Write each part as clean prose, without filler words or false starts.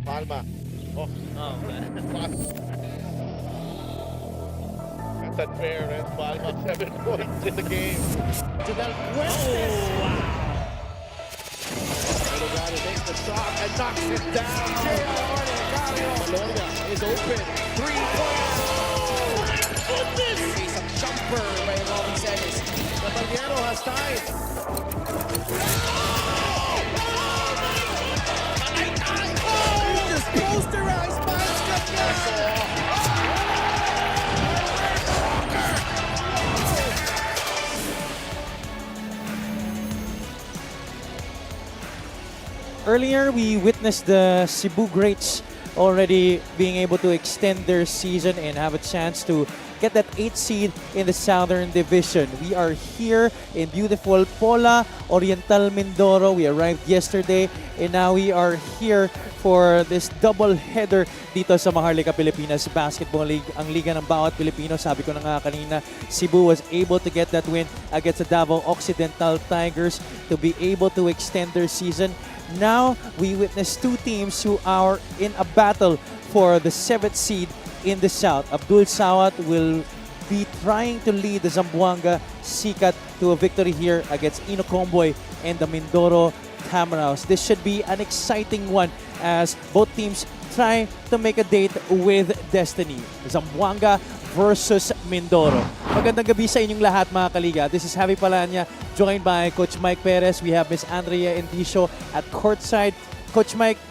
Palma. Oh, man. that's unfair, man. Palma, 7 points in the game. Janelle Fuentes. Colorado takes the shot and knocks it down. Bologna is open. 3-point. Oh my goodness! Face a jumper by Robin Celis. Caballero has time. Just posterized by Earlier, we witnessed the Cebu Greats already being able to extend their season and have a chance to get that 8th seed in the Southern Division. We are here in beautiful Pola, Oriental Mindoro. We arrived yesterday and now we are here for this double header dito sa Maharlika Pilipinas Basketball League. Ang liga ng bawat Pilipino, sabi ko na nga kanina, Cebu was able to get that win against the Davao Occidental Tigers to be able to extend their season. Now, we witness two teams who are in a battle for the 7th seed in the South. Abdul Sawat will be trying to lead the Zamboanga Sikat to a victory here against Inokomboy and the Mindoro Tamaraws. This should be an exciting one as both teams try to make a date with destiny. Zamboanga versus Mindoro. Magandang gabi sa inyong lahat mga kaliga. This is Javi Palanya, joined by Coach Mike Perez. We have Miss Andrea Endicio at Courtside. Coach Mike,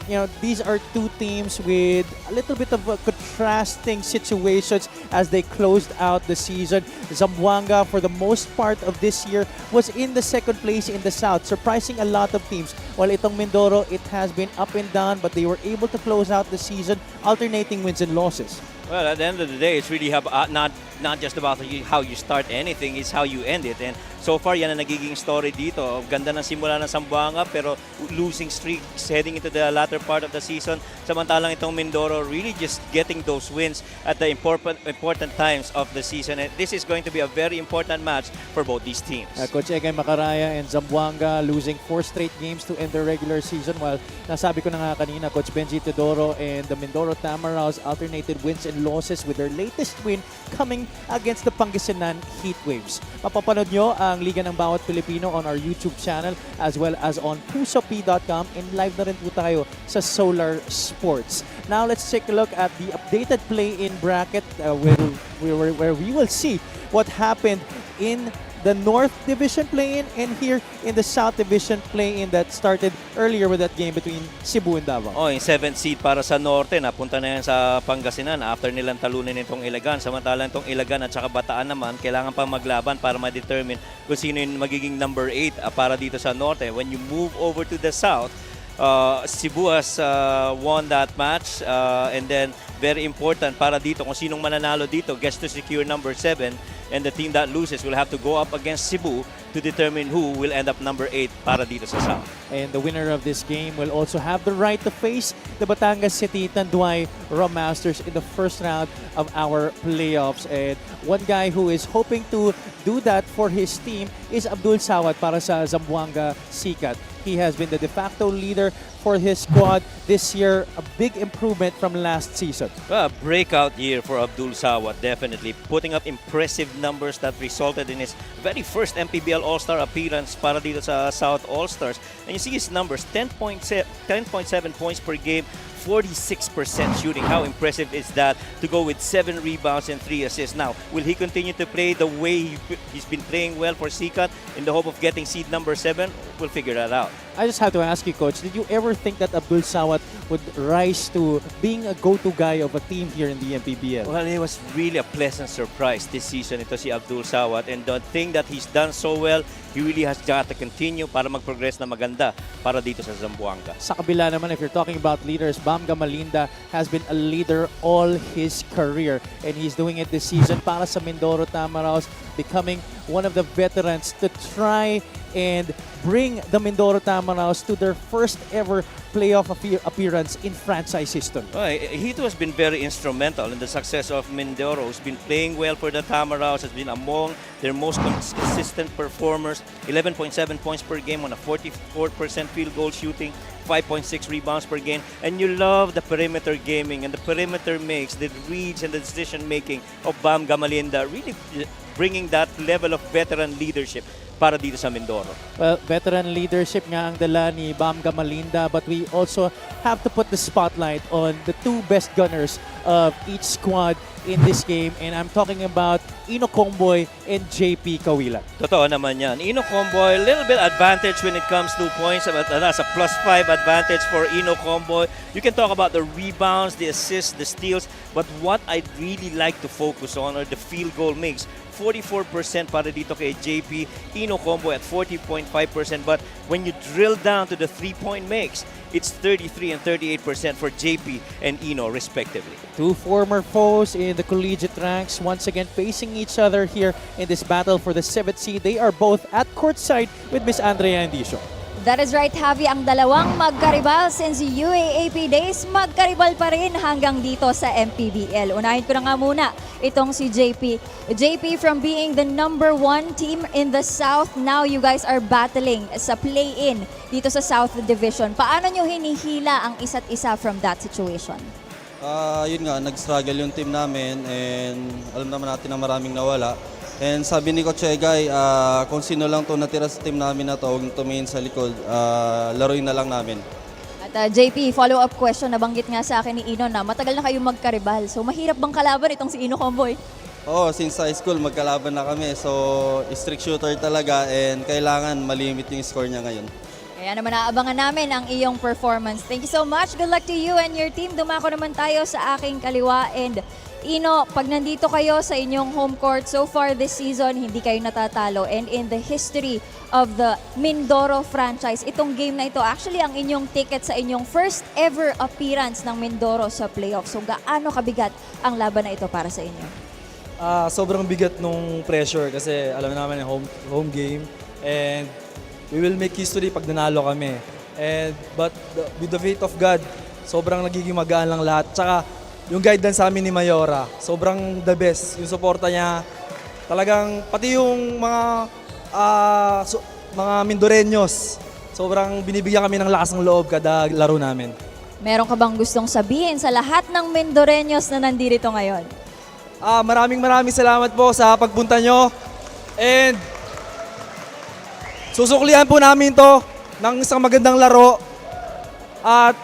these are two teams with a little bit of contrasting situations as they closed out the season. Zamboanga, for the most part of this year, was in the 2nd place in the South, surprising a lot of teams. While itong Mindoro, it has been up and down, but they were able to close out the season, alternating wins and losses. Well, at the end of the day, it's really not just about how you start anything, it's how you end it. And so far, yan ang nagiging story dito. Ganda ng simula ng Zamboanga, pero losing streaks heading into the latter part of the season. Samantalang itong Mindoro really just getting those wins at the important times of the season. And this is going to be a very important match for both these teams. Coach Egay Macaraya and Zamboanga losing 4 straight games to end the regular season. While nasabi ko na nga kanina, Coach Benji Teodoro and the Mindoro Tamaraws alternated wins and losses with their latest win coming against the Pangasinan Heatwaves. Mapapanood nyo ang Liga ng Bawat Pilipino on our YouTube channel as well as on pusop.com, and live na rin po tayo sa Solar Sports. Now let's take a look at the updated play-in bracket where we will see what happened in the North Division play-in and here in the South Division play-in that started earlier with that game between Cebu and Davao. Oh, yung 7th seed para sa Norte, napunta na yan sa Pangasinan after nilang talunin itong Ilagan. Samantalang itong Ilagan at saka Bataan naman, kailangan pang maglaban para ma-determine kung sino yung magiging number 8 para dito sa Norte. When you move over to the South, Cebu has won that match and then very important para dito kung sinong mananalo dito gets to secure number 7, and the team that loses will have to go up against Cebu to determine who will end up number 8 para dito sa South. And the winner of this game will also have the right to face the Batangas City Tanduay Masters in the first round of our playoffs. And one guy who is hoping to do that for his team is Abdul Sawat para sa Zamboanga Sikat. He has been the de facto leader for his squad this year, a big improvement from last season. Well, a breakout year for Abdul Sawat, definitely. Putting up impressive numbers that resulted in his very first MPBL All-Star appearance para dito sa South All-Stars. And you see his numbers, 10.7 points per game, 46% shooting. How impressive is that to go with 7 rebounds and 3 assists? Now, will he continue to play the way he's been playing well for Sikat in the hope of getting seed number 7? We'll figure that out. I just have to ask you, Coach, did you ever think that Abdul Sawat would rise to being a go-to guy of a team here in the MPBL? Well, it was really a pleasant surprise this season ito si Abdul Sawat, and the thing that he's done so well, he really has got to continue para mag-progress na maganda para dito sa Zamboanga. Sa kabila naman, if you're talking about leaders, Bam Gamalinda has been a leader all his career, and he's doing it this season para sa Mindoro Tamaraws. becoming one of the veterans to try and bring the Mindoro Tamaraws to their first ever playoff appearance in franchise history. He too has been very instrumental in the success of Mindoro. He's been playing well for the Tamaraws, has been among their most consistent performers, 11.7 points per game on a 44% field goal shooting, 5.6 rebounds per game, and you love the perimeter gaming and the perimeter makes, the reads and the decision making of Bam Gamalinda, really bringing that level of veteran leadership para dito sa Mindoro. Well, veteran leadership nga ang dala ni Bam Gamalinda, but we also have to put the spotlight on the two best gunners of each squad in this game, and I'm talking about Ino Comboy and JP Kawilan. Totoo naman yan. Ino Comboy, a little bit advantage when it comes to points. That's a +5 advantage for Ino Comboy. You can talk about the rebounds, the assists, the steals, but what I'd really like to focus on are the field goal makes. 44% para dito kay JP, Ino Comboy at 40.5%, but when you drill down to the 3-point makes, it's 33 and 38% for JP and Ino respectively. Two former foes in the collegiate ranks once again facing each other here in this battle for the 7th seed. They are both at courtside with Miss Andrea Andicio. That is right, Javi. Ang dalawang magkaribal since UAAP days, magkaribal pa rin hanggang dito sa MPBL. Unahin ko na nga muna itong si JP. JP, from being the #1 team in the South, now you guys are battling sa play-in dito sa South Division. Paano nyo hinihila ang isa't isa from that situation? Yun nga, nag-struggle yung team namin and alam naman natin na maraming nawala. And sabi ni Coach Egay, kung sino lang to natira sa team namin na to, huwag tumingin sa likod, laruin na lang namin. At JP, follow-up question, nabanggit nga sa akin ni Ino na matagal na kayong magkaribal. So mahirap bang kalaban itong si Ino Comboy? Oo, since high school magkalaban na kami. So strict shooter talaga and kailangan malimit yung score niya ngayon. Kaya naman naabangan namin ang iyong performance. Thank you so much. Good luck to you and your team. Dumako naman tayo sa aking kaliwa. And Ino, pag nandito kayo sa inyong home court, so far this season, hindi kayo natatalo. And in the history of the Mindoro franchise, itong game na ito, actually ang inyong ticket sa inyong first ever appearance ng Mindoro sa playoffs. So gaano kabigat ang laban na ito para sa inyo? Sobrang bigat nung pressure kasi alam naman yung home game. And we will make history pag nanalo kami. But with the faith of God, sobrang nagiging magaan lang lahat. Tsaka yung guidance sa amin ni Mayora, sobrang the best. Yung suporta niya, talagang pati yung mga Mindoreños, sobrang binibigyan kami ng lakas ng loob kada laro namin. Meron ka bang gustong sabihin sa lahat ng Mindoreños na nandito ngayon? Maraming salamat po sa pagpunta nyo. And susuklihan po namin to ng isang magandang laro. At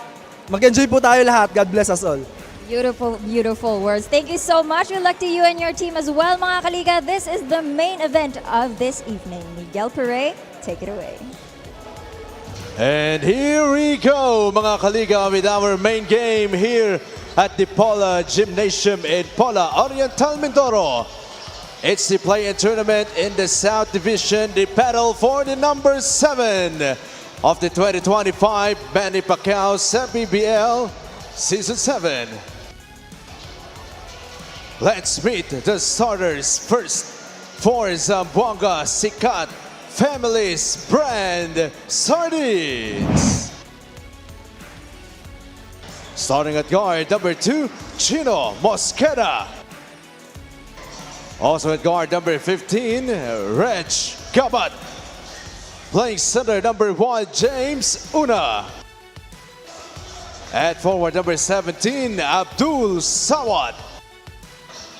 mag-enjoy po tayo lahat. God bless us all. Beautiful, beautiful words. Thank you so much. Good luck to you and your team as well, mga kaliga. This is the main event of this evening. Miguel Pere, take it away. And here we go, mga kaliga, with our main game here at the Pola Gymnasium in Pola, Oriental, Mindoro. It's the play-in tournament in the South Division, the battle for the number 7 of the 2025 Manny Pacquiao's MPBL Season 7. Let's meet the starters first for Zamboanga Sikat Family's Brand Sardines. Starting at guard, number 2, Chino Mosqueda. Also at guard, number 15, Reg Gabat. Playing center, number 1, James Una. At forward, number 17, Abdul Sawad.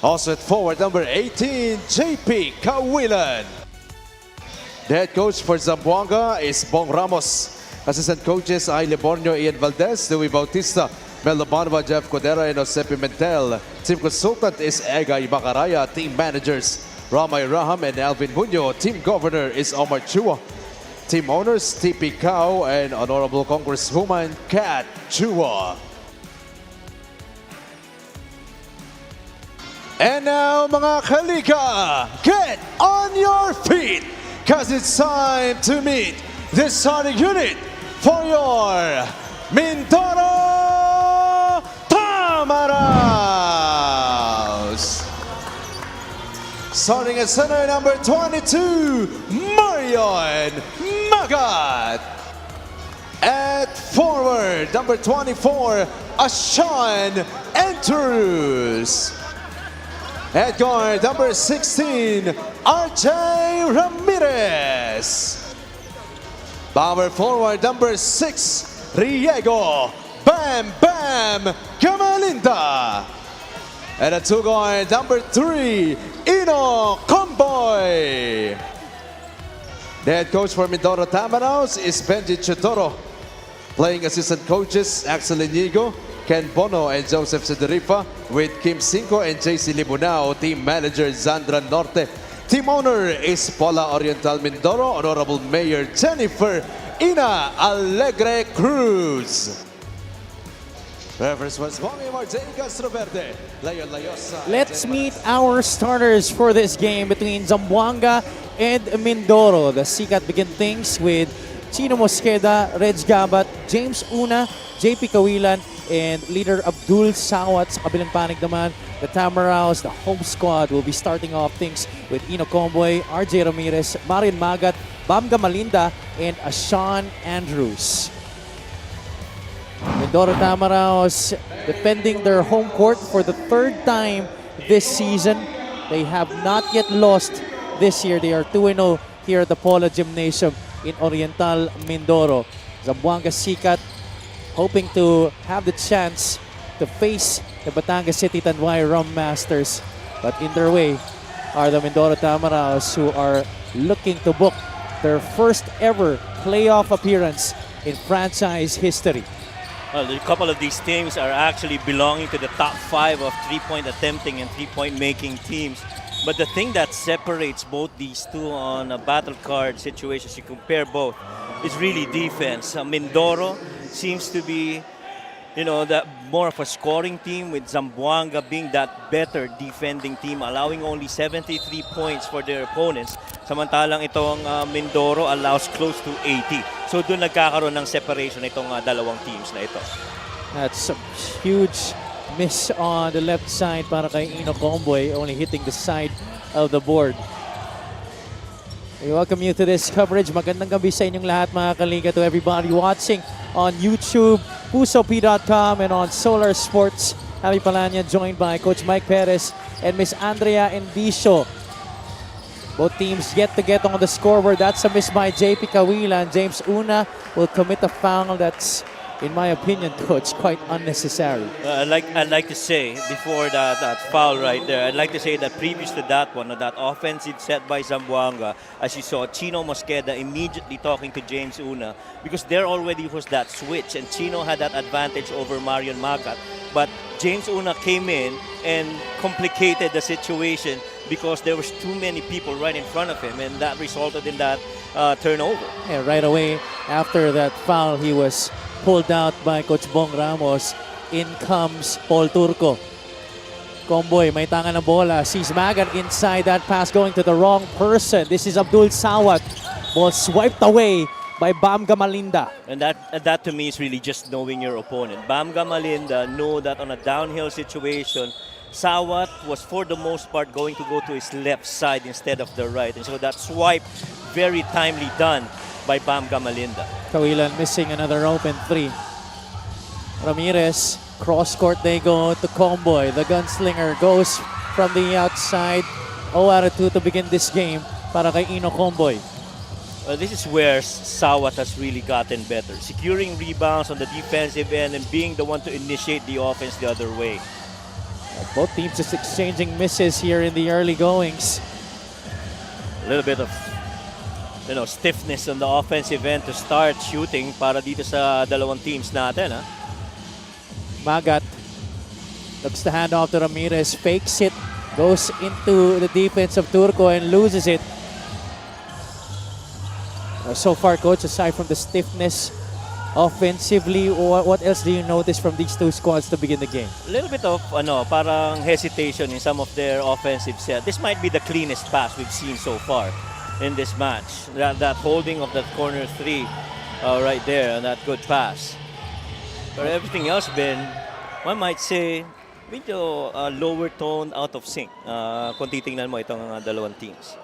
Also at forward, number 18, JP Kawilan. The head coach for Zamboanga is Bong Ramos. Assistant coaches ay Libornio Ian Valdez, Louis Bautista, Mel Labanova, Jeff Codera, and Jose Pimentel. Team consultant is Egay Bacaraya. Team managers, Ramay Raham and Alvin Muñoz. Team governor is Omar Chua. Team owners, TP Cao and Honorable Congresswoman Kat Chua. And now, mga kalika, get on your feet, cause it's time to meet the starting unit for your Mindoro Tamaraws. Starting at center, number 22, Marion Magat. At forward, number 24, Ashan Andrews. At guard, number 16, RJ Ramirez. Power forward, number 6, Riego Bam Bam Camalinda. And at two guard, number 3, Ino Comboy. The head coach for Mindoro Tamaraos is Benji Chotoro. Playing assistant coaches, Axel Inigo, Ken Bono, and Joseph Cederifa, with Kim Cinco and JC Libunao. Team manager, Zandra Norte. Team owner is Paula Oriental Mindoro. Honorable Mayor Jennifer Ina Alegre Cruz. Reference was Bonnie Martin Castroverde, Leon Layosa. Let's meet our starters for this game between Zamboanga and Mindoro. The Sikat begin things with Chino Mosqueda, Reg Gabat, James Una, JP Kawilan, and leader Abdul Sawat. Sa kabilang panig naman, the Tamaraos, the home squad, will be starting off things with Ino Comboy, RJ Ramirez, Marian Magat, Bamga Malinda, and Ashan Andrews. Mindoro Tamaraos defending their home court for the third time this season. They have not yet lost this year. They are 2-0 here at the Polo Gymnasium in Oriental Mindoro. Zamboanga Sikat hoping to have the chance to face the Batangas City Tanduay Rum Masters. But in their way are the Mindoro Tamaraos, who are looking to book their first ever playoff appearance in franchise history. Well, a couple of these teams are actually belonging to the top 5 of three-point attempting and three-point making teams. But the thing that separates both these two on a battle card situations, you compare both, is really defense. Mindoro seems to be, that more of a scoring team, with Zamboanga being that better defending team, allowing only 73 points for their opponents. Samantalang itong Mindoro allows close to 80. So doon nagkakaroon ng separation itong dalawang teams na ito. That's a huge miss on the left side para kay Ino Comboy, only hitting the side of the board. We welcome you to this coverage. Magandang gabi sa inyong lahat, mga kaliga, to everybody watching on YouTube, pusop.com, and on Solar Sports. Javi Palanya joined by Coach Mike Perez and Miss Andrea Endicio. Both teams yet to get on the scoreboard. That's a miss by JP Kawilan. James Una will commit a foul that's, in my opinion, Coach, quite unnecessary. I'd like to say, before that foul right there, I'd like to say that previous to that one, that offensive set by Zamboanga, as you saw, Chino Mosqueda immediately talking to James Una, because there already was that switch, and Chino had that advantage over Marion Magat. But James Una came in and complicated the situation because there was too many people right in front of him, and that resulted in that turnover. Yeah, right away after that foul, he was pulled out by Coach Bong Ramos. In comes Paul Turco. Comboy, may tangan ng bola. Sees Magat inside, that pass going to the wrong person. This is Abdul Sawat. Ball swiped away by Bamga Malinda. And that to me is really just knowing your opponent. Bamga Malinda know that on a downhill situation, Sawat was for the most part going to go to his left side instead of the right. And so that swipe, very timely done by Bamga Malinda. Kawilan missing another open three. Ramirez, cross court they go to Comboy. The gunslinger goes from the outside. 0 out of 2 to begin this game para kay Ino Comboy. This is where Sawat has really gotten better. Securing rebounds on the defensive end and being the one to initiate the offense the other way. Both teams just exchanging misses here in the early goings. A little bit of stiffness on the offensive end to start shooting para dito sa dalawang teams natin. Magat looks to hand off to Ramirez, fakes it, goes into the defense of Turco and loses it. So far, Coach, aside from the stiffness offensively, what else do you notice from these two squads to begin the game? A little bit of parang hesitation in some of their offensive set. This might be the cleanest pass we've seen so far in this match. That holding of that corner three right there, and that good pass. But everything else been, one might say, medyo lower tone, out of sync. Kung titingnan mo itong dalawang teams.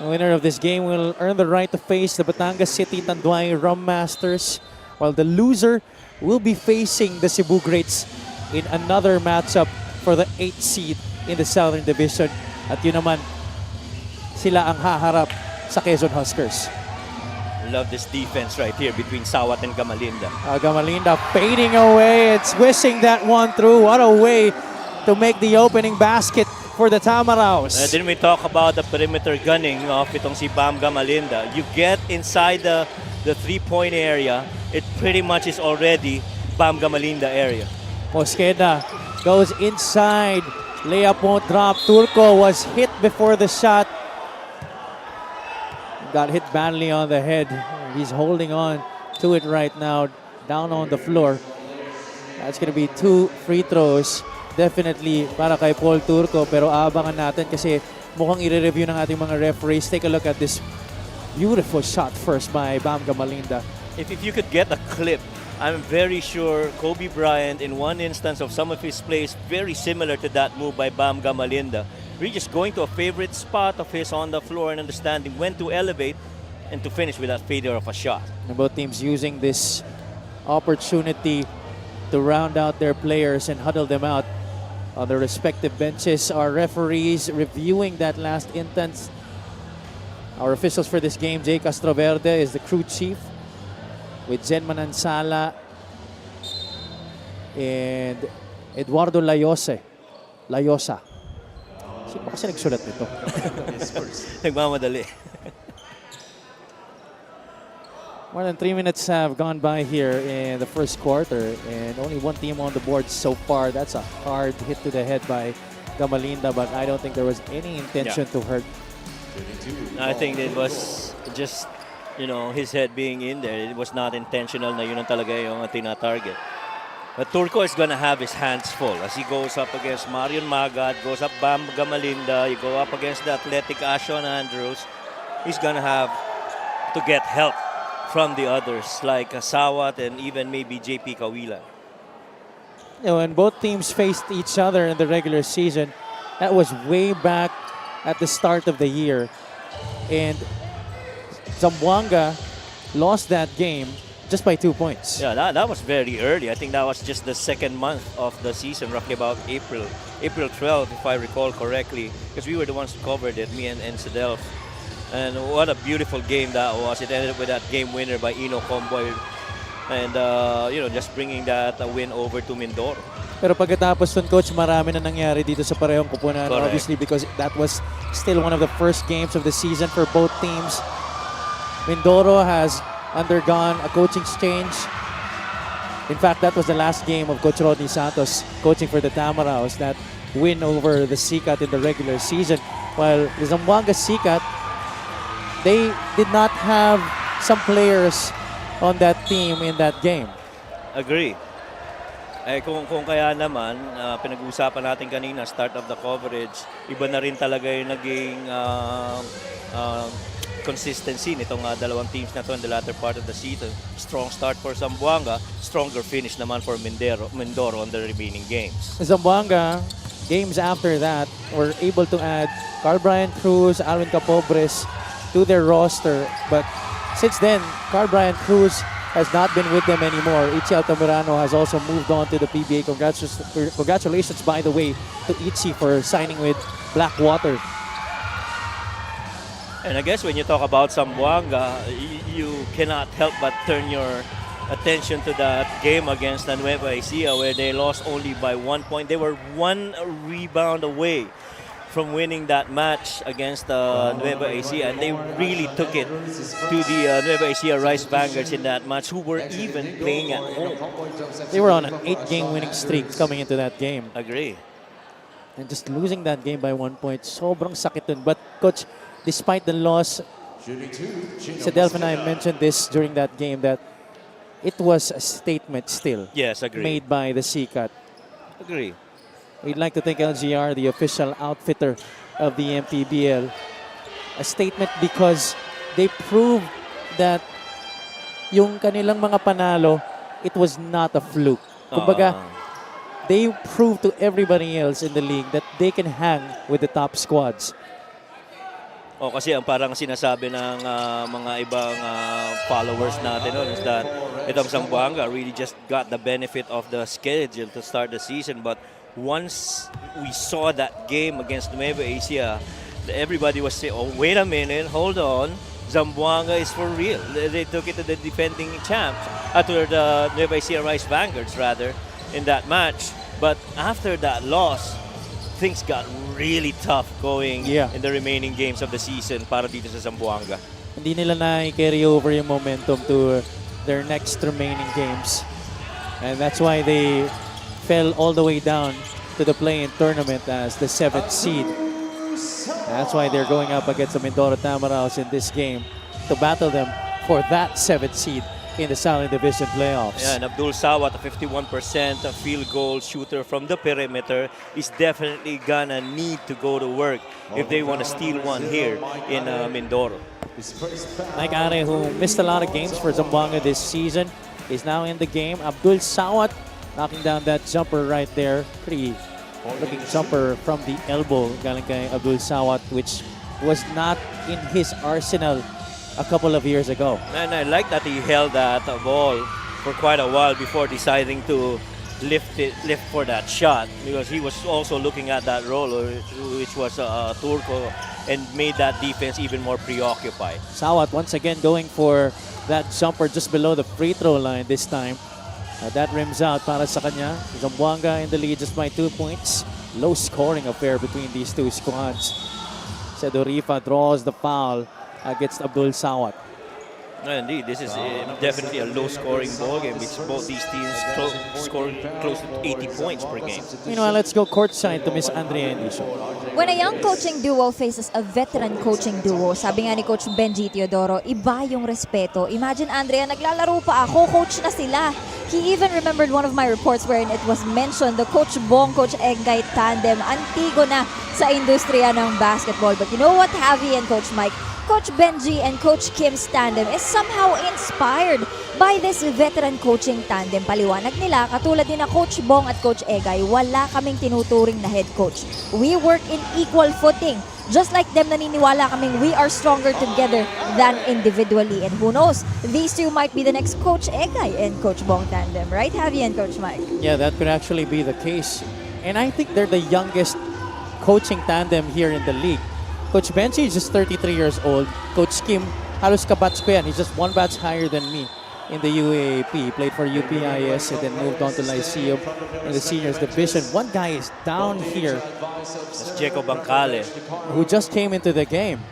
The winner of this game will earn the right to face the Batangas City Tanduay Rum Masters, while the loser will be facing the Cebu Greats in another matchup for the 8th seed in the Southern Division. At yun naman, sila ang haharap sa Quezon Huskers. Love this defense right here between Sawat and Gamalinda. Gamalinda fading away. It's wishing that one through. What a way to make the opening basket for the Tamaraws. Didn't we talk about the perimeter gunning of itong si Bam Gamalinda? You get inside the three-point area, it pretty much is already Bam Gamalinda area. Mosqueda goes inside. Layup won't drop. Turco was hit before the shot. Got hit badly on the head. He's holding on to it right now, down on the floor. That's going to be 2 free throws. Definitely para kay Paul Turco, pero abangan natin kasi mukhang i-review ng ating mga referees. Take a look at this beautiful shot first by Bam Gamalinda. If you could get a clip, I'm very sure Kobe Bryant, in one instance of some of his plays, very similar to that move by Bam Gamalinda. Really just going to a favorite spot of his on the floor and understanding when to elevate and to finish with that failure of a shot. And both teams using this opportunity to round out their players and huddle them out on their respective benches. Our referees reviewing that last instance. Our officials for this game, Jay Castroverde is the crew chief, with Zen Manansala and Eduardo Layosa. Sino kasi nagsulat nito? Nagmamadali. More than 3 minutes have gone by here in the first quarter, and only one team on the board so far. That's a hard hit to the head by Gamalinda, but I don't think there was any intention to hurt. I think it was just, his head being in there. It was not intentional na yun ang talaga yung tina-target. But Turco is going to have his hands full as he goes up against Marion Magad, goes up Bam Gamalinda, you go up against the athletic Ashon Andrews. He's going to have to get help from the others like Sawat and even maybe JP Kawilan. When both teams faced each other in the regular season, that was way back at the start of the year. And Zamboanga lost that game just by 2 points. Yeah, that was very early. I think that was just the second month of the season, roughly about April 12th, if I recall correctly, because we were the ones who covered it, me and Sedelf. And what a beautiful game that was. It ended up with that game winner by Ino Comboy. And, just bringing that win over to Mindoro. Pero pagkatapos nun, Coach, marami na nangyari dito sa parehong kupunan. Correct. Obviously, because that was still one of the first games of the season for both teams. Mindoro has undergone a coaching change. In fact, that was the last game of Coach Rodney Santos coaching for the Tamaraws, that win over the Sikat in the regular season. While the Zamboanga Sikat, they did not have some players on that team in that game. Agree. Kung kaya naman, pinag-uusapan natin kanina, start of the coverage, iba na rin talaga yung naging consistency nitong dalawang teams na to in the latter part of the season. Strong start for Zamboanga, stronger finish naman for Mindoro on the remaining games. Zamboanga, games after that, were able to add Carl Brian Cruz, Alvin Capobres to their roster. But since then, Carl Brian Cruz has not been with them anymore. Ichi Altamirano has also moved on to the PBA. Congratulations, by the way, to Ichi for signing with Blackwater. And I guess when you talk about Zamboanga, you cannot help but turn your attention to that game against Nueva Ecija, where they lost only by 1 point. They were 1 rebound away from winning that match against Nueva Ecija, and they really took it to the Nueva Ecija Rice Vanguards in that match, who were even playing at home. They were on an 8-game winning streak coming into that game. Agree. And just losing that game by 1 point, sobrang sakit dun. But Coach, despite the loss, Sedelf and I mentioned this during that game, that it was a statement still. Yes, agree. Made by the Sikat. Agree. We'd like to thank LGR, the official outfitter of the MPBL. A statement because they proved that yung kanilang mga panalo, it was not a fluke. Kumbaga, they prove to everybody else in the league that they can hang with the top squads. O kasi ang parang sinasabi ng mga ibang followers natin nun is that itong Zamboanga really just got the benefit of the schedule to start the season. But once we saw that game against Nueva Ecija, everybody was saying, oh, wait a minute, hold on. Zamboanga is for real. They took it to the defending champs, to the Nueva Ecija Rice Vanguards rather, in that match. But after that loss, things got really tough going in the remaining games of the season para dito sa Zamboanga. Hindi nila na-carry over yung momentum to their next remaining games. And that's why they fell all the way down to the play-in tournament as the 7th seed. That's why they're going up against the Mindoro Tamaraos in this game to battle them for that 7th seed in the Southern Division playoffs. Yeah, and Abdul Sawat, a 51% field goal shooter from the perimeter, is definitely gonna need to go to work if they want to steal one here in Mindoro. Mike Are, who missed a lot of games for Zamboanga this season, is now in the game. Abdul Sawat knocking down that jumper right there. Pretty looking jumper from the elbow galing kay Abdul Sawat, which was not in his arsenal a couple of years ago. And I like that he held that ball for quite a while before deciding to lift for that shot, because he was also looking at that roll, which was Turco, and made that defense even more preoccupied. Sawat once again going for that jumper just below the free throw line this time. That rims out para sa kanya. Zamboanga in the lead just by 2 points. Low scoring affair between these two squads. Sedorifa draws the foul against Abdul Sawat. Indeed, this is definitely a low-scoring ballgame, which both these teams scoring close to 80 points per game. Meanwhile, let's go courtside to Miss Andrea Endicio. When a young coaching duo faces a veteran coaching duo, sabi nga ni Coach Benji Teodoro, iba yung respeto. Imagine, Andrea, naglalaro pa ako, coach na sila. He even remembered one of my reports wherein it was mentioned the Coach Bong, Coach Engay tandem, antigo na sa industriya ng basketball. But you know what, Javi and Coach Mike? Coach Benji and Coach Kim's tandem is somehow inspired by this veteran coaching tandem. Paliwanag nila, katulad din na Coach Bong at Coach Egay, wala kaming tinuturing na head coach. We work in equal footing. Just like them, naniniwala kaming we are stronger together than individually. And who knows, these two might be the next Coach Egay and Coach Bong tandem. Right, Javi and Coach Mike? Yeah, that could actually be the case. And I think they're the youngest coaching tandem here in the league. Coach Benji is just 33 years old. Coach Kim, halos kabatch ko yan. He's just one batch higher than me in the UAAP. He played for UPIS and then moved on to Lyceum in the seniors division. One guy is down here. That's Jacob Bancale, who just came into the game.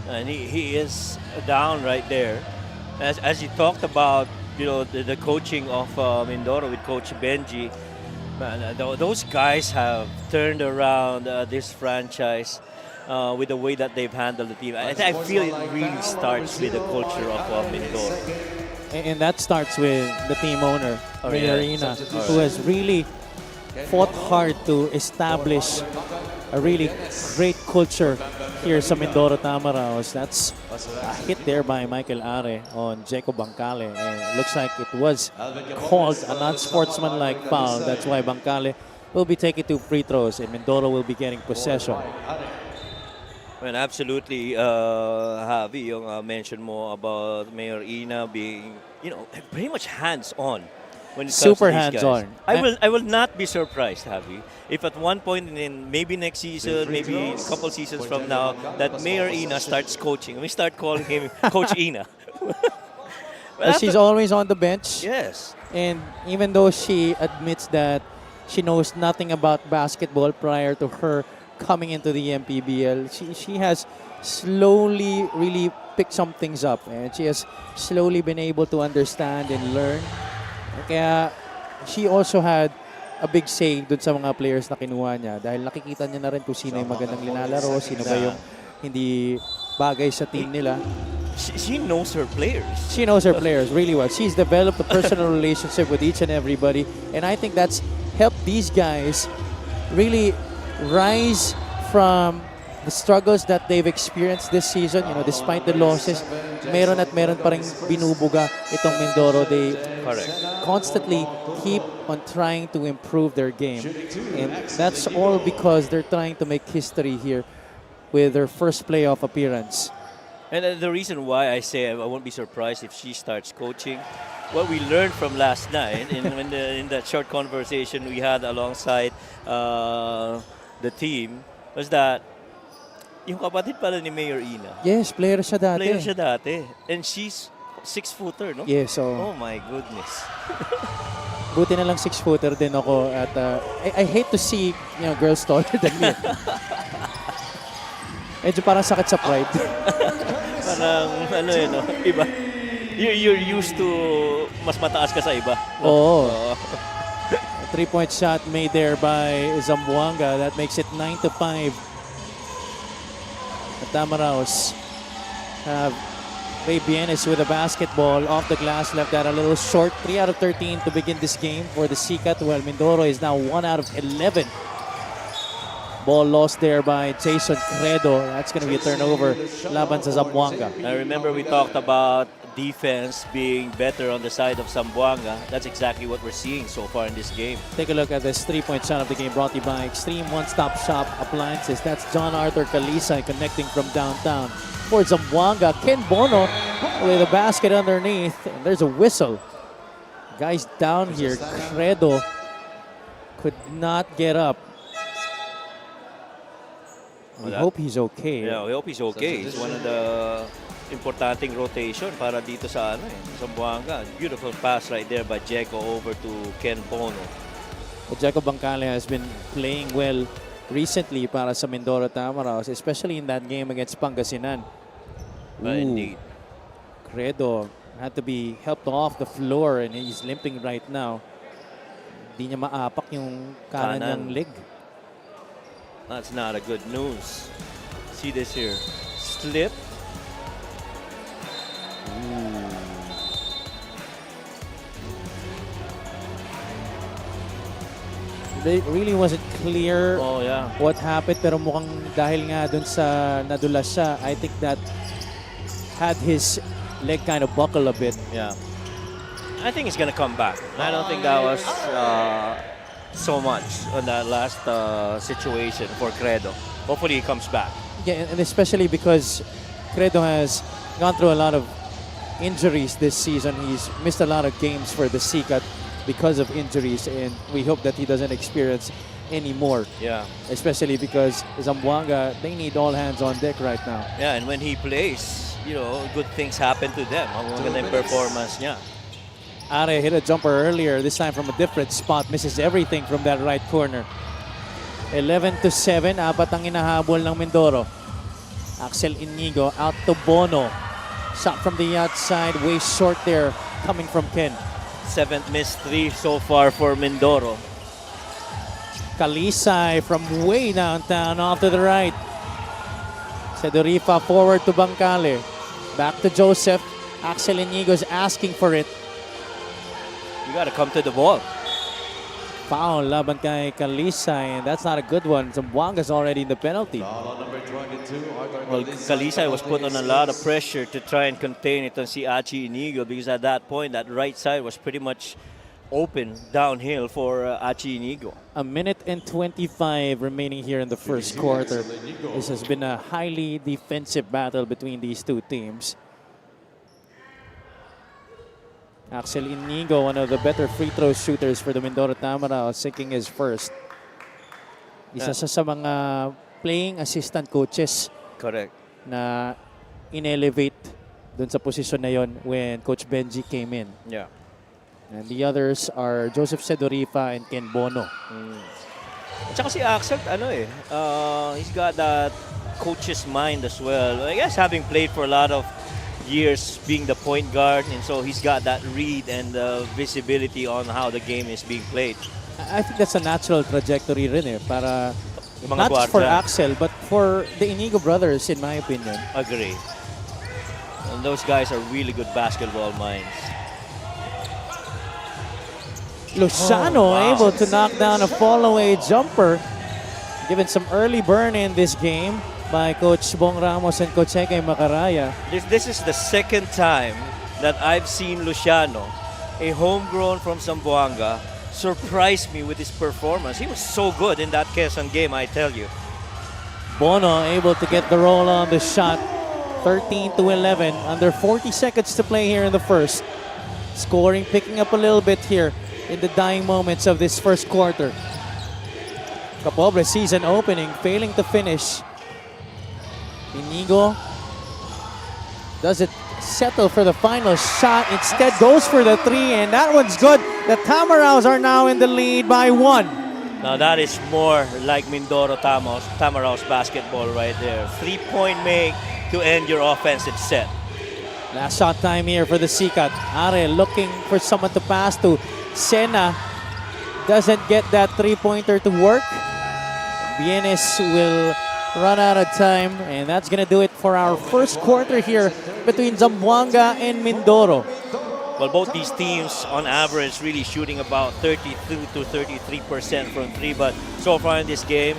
And he is down right there. As you talked about, you know, the coaching of Mindoro with Coach Benji, man, those guys have turned around this franchise. With the way that they've handled the team. I feel it really starts with the culture of Mindoro. And that starts with the team owner, Mayorina, who has really fought hard to establish a really great culture here sa Mindoro Tamaraos. That's a hit there by Michael Are on Jacob Bancale. And it looks like it was called an unsportsmanlike foul. That's why Bancale will be taking 2 free throws and Mindoro will be getting possession. Well, absolutely, Javi, yung mention mo about Mayor Ina being, you know, pretty much hands-on when it comes Super to these hands-on. guys. I will not be surprised, Javi, if at one point in maybe next season, maybe a couple seasons from now, that Mayor Ina starts coaching. We start calling him Coach Ina. She's always on the bench. Yes. And even though she admits that she knows nothing about basketball prior to her coming into the MPBL, she has slowly really picked some things up and she has slowly been able to understand and learn. Kaya she also had a big say dun sa mga players na kinuha niya dahil nakikita niya na rin kung sino yung magandang linalaro, sino ba yung hindi bagay sa team nila. She knows her players. She knows her players really well. She's developed a personal relationship with each and everybody, and I think that's helped these guys really rise from the struggles that they've experienced this season, despite the losses, meron at meron pa rin binubuga itong Mindoro. They Correct. constantly keep on trying to improve their game. And that's all because they're trying to make history here with their first playoff appearance. And the reason why I say I won't be surprised if she starts coaching, what we learned from last night in that short conversation we had alongside the team was that yung kapatid pala ni Mayor Ina. Yes, player siya dati. Player siya dati. And she's 6-footer, no? Yes, so Oh my goodness. buti na lang 6-footer din ako. At I hate to see girls taller than me. Medyo parang sakit sa pride. Parang no? Iba. You're used to mas mataas ka sa iba. Oo. A 3-point shot made there by Zamboanga. That makes it 9-5. The Tamaraos have Ray Bienes with a basketball off the glass, left that a little short. 3 out of 13 to begin this game for the Sikat. Well, Mindoro is now 1 out of 11. Ball lost there by Jason Credo. That's going to be a turnover. Laban sa Zamboanga. I remember we talked about defense being better on the side of Zamboanga. That's exactly what we're seeing so far in this game. Take a look at this 3-point shot of the game brought to you by Extreme One-Stop Shop Appliances. That's John Arthur Kalisay connecting from downtown. For Zamboanga, Ken Bono with a basket underneath. And there's a whistle. Guys down here, Credo could not get up. We hope he's okay. Yeah, we hope he's okay. It's one of the importanteng rotation para dito sa Zamboanga. Beautiful pass right there by Jeko over to Ken Bono. Jeko Bangkale has been playing well recently para sa Mindoro Tamaraos, especially in that game against Pangasinan. Indeed. Credo had to be helped off the floor and he's limping right now. Di niya maapak yung kanan niyang leg. That's not a good news. See this here. Slip. It really wasn't clear Oh, yeah. what happened, pero mukhang dahil nga dun sa nadulas siya, I think that had his leg kind of buckle a bit. Yeah. I think he's going to come back. I don't think that was so much on that last situation for Credo. Hopefully he comes back. Yeah, and especially because Credo has gone through a lot of injuries this season. He's missed a lot of games for the Sikat because of injuries, and we hope that he doesn't experience any more. Yeah. Especially because Zamboanga, they need all hands on deck right now. Yeah, and when he plays, good things happen to them. Ang maganda yung performance niya. Are hit a jumper earlier, this time from a different spot. Misses everything from that right corner. 11-7, apat ang inahabol ng Mindoro. Axel Inigo out to Bono. Shot from the outside, way short there, coming from Ken. 7th missed 3 so far for Mindoro. Kalisay from way downtown off to the right. Sedorifa forward to Bangkale. Back to Joseph. Axel Inigo's asking for it. You got to come to the ball. Foul laban kay Kalisay, and that's not a good one. Zamboanga's already in the penalty. Well, Kalisay was put on a lot of pressure to try and contain it on si Achi Inigo because at that point, that right side was pretty much open downhill for Achi Inigo. A minute and 25 remaining here in the first quarter. This has been a highly defensive battle between these two teams. Axel Inigo, one of the better free throw shooters for the Mindoro Tamaraos, sinking his first. Isa siya sa mga playing assistant coaches Correct. na in-elevate dun sa posisyon na yon when Coach Benji came in. Yeah. And the others are Joseph Sedorifa and Ken Bono. At saka si Axel, he's got that coach's mind as well. I guess having played for a lot of years being the point guard, and so he's got that read and visibility on how the game is being played. I think that's a natural trajectory rin para Mga not just for kwarta. Axel but for the Inigo brothers, in my opinion. Agree. And those guys are really good basketball minds. Lozano able to knock down a fall-away jumper. Given some early burn in this game. by Coach Bong Ramos and Coach Eke Macaraya. This is the second time that I've seen Luciano, a homegrown from Zamboanga, surprise me with his performance. He was so good in that Quezon game, I tell you. Bono able to get the roll on the shot. 13-11. Under 40 seconds to play here in the first. Scoring picking up a little bit here in the dying moments of this first quarter. Capobre season opening, failing to finish. Inigo doesn't settle for the final shot. Instead goes for the three, and that one's good. The Tamaraws are now in the lead by 1. Now that is more like Mindoro Tamaraws basketball right there. 3-point make to end your offensive set. Last shot time here for the Sikat. Are looking for someone to pass to. Sena doesn't get that three-pointer to work. Bienes will run out of time, and that's gonna do it for our first quarter here between Zamboanga and Mindoro. Well, both these teams on average really shooting about 32 to 33% from three, but so far in this game,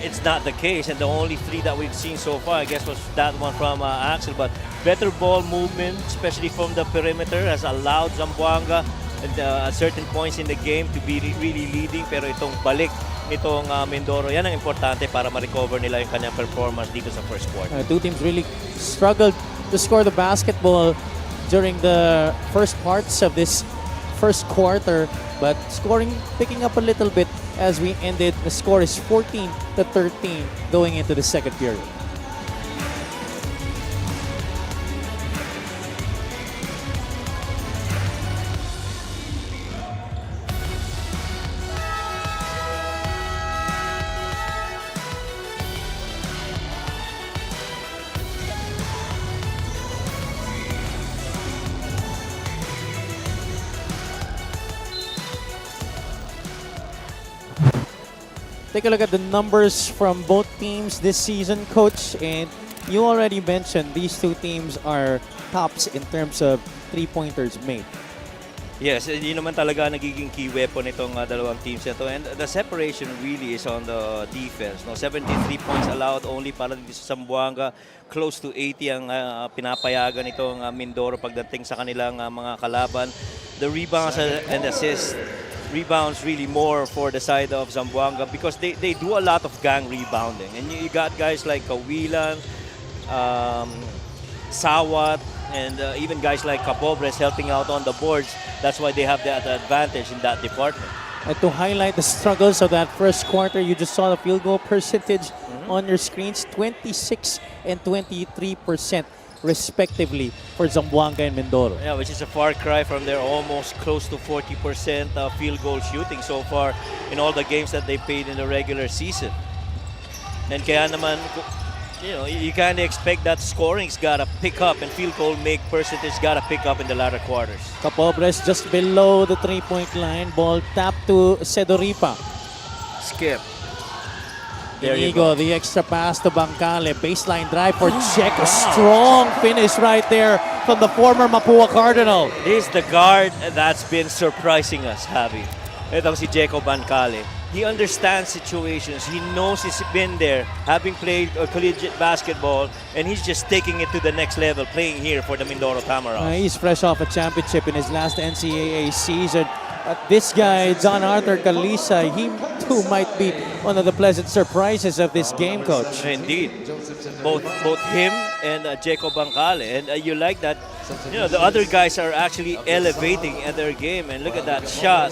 it's not the case. And the only three that we've seen so far, I guess, was that one from Axel. But better ball movement, especially from the perimeter, has allowed Zamboanga at certain points in the game to be really leading. Pero itong balik nitong Mindoro, yan ang importante para ma-recover nila yung kanyang performance dito sa first quarter. Two teams really struggled to score the basketball during the first parts of this first quarter, but scoring picking up a little bit as we ended. The score is 14-13 going into the second period. Take a look at the numbers from both teams this season, Coach. And you already mentioned these two teams are tops in terms of three-pointers made. Yes, yun naman talaga nagiging key weapon itong dalawang teams ito. And the separation really is on the defense. No, 73 points allowed only para dito sa Zamboanga. Close to 80 ang pinapayagan itong Mindoro pagdating sa kanilang mga kalaban. The rebounds and assists. Rebounds really more for the side of Zamboanga because they do a lot of gang rebounding. And you got guys like Kawilan, Sawat, and even guys like Capobres helping out on the boards. That's why they have that advantage in that department. And to highlight the struggles of that first quarter, you just saw the field goal percentage on your screens, 26 and 23%. Respectively for Zamboanga and Mindoro. Yeah, which is a far cry from their almost close to 40% field goal shooting so far in all the games that they played in the regular season. And kaya naman, you know, you kind of expect that scoring's gotta pick up and field goal make percentage gotta pick up in the latter quarters. Capobres just below the three-point line. Ball tapped to Sedoripa. Skip. There you Inigo, the extra pass to Bangkale. Baseline drive for Check. A strong finish right there from the former Mapua Cardinal. This is the guard that's been surprising us, Javi. Itong si Jeco Bancale. He understands situations. He knows he's been there, having played collegiate basketball, and he's just taking it to the next level, playing here for the Mindoro Tamaraws. He's fresh off a championship in his last NCAA season. This guy, John Arthur Kalisa, he too might be one of the pleasant surprises of this game, Coach. Indeed. Both him and Jeco Bancale. And you like that, you know, the other guys are actually elevating at their game. And look at that shot.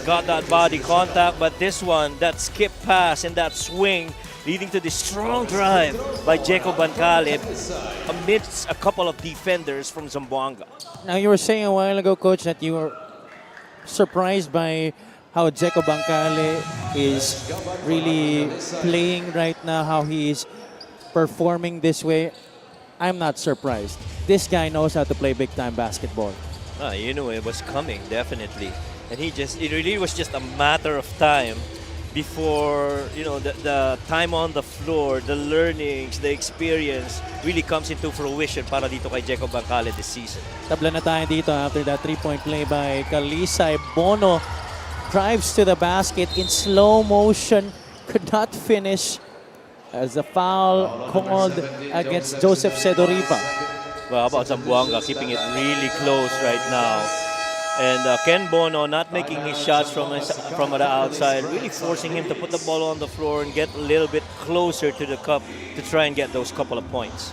Got that body contact, but this one, that skip pass and that swing leading to the strong drive by Jeco Bancale amidst a couple of defenders from Zamboanga. Now, you were saying a while ago, Coach, that you were surprised by how Jeco Bancale is really playing right now, how he is performing this way. I'm not surprised. This guy knows how to play big-time basketball. You know it was coming, definitely. And it really was just a matter of time before, you know, the time on the floor, the learnings, the experience really comes into fruition para dito kay Jeco Bancale this season. Tabla na tayo dito after that three-point play by Kalisay. Bono drives to the basket in slow motion, could not finish. as a foul called against Joseph Sedoriba. Well, how about Zamboanga keeping it really close right now? And Ken Bono not making his shots from the outside, really forcing him to put the ball on the floor and get a little bit closer to the cup to try and get those couple of points.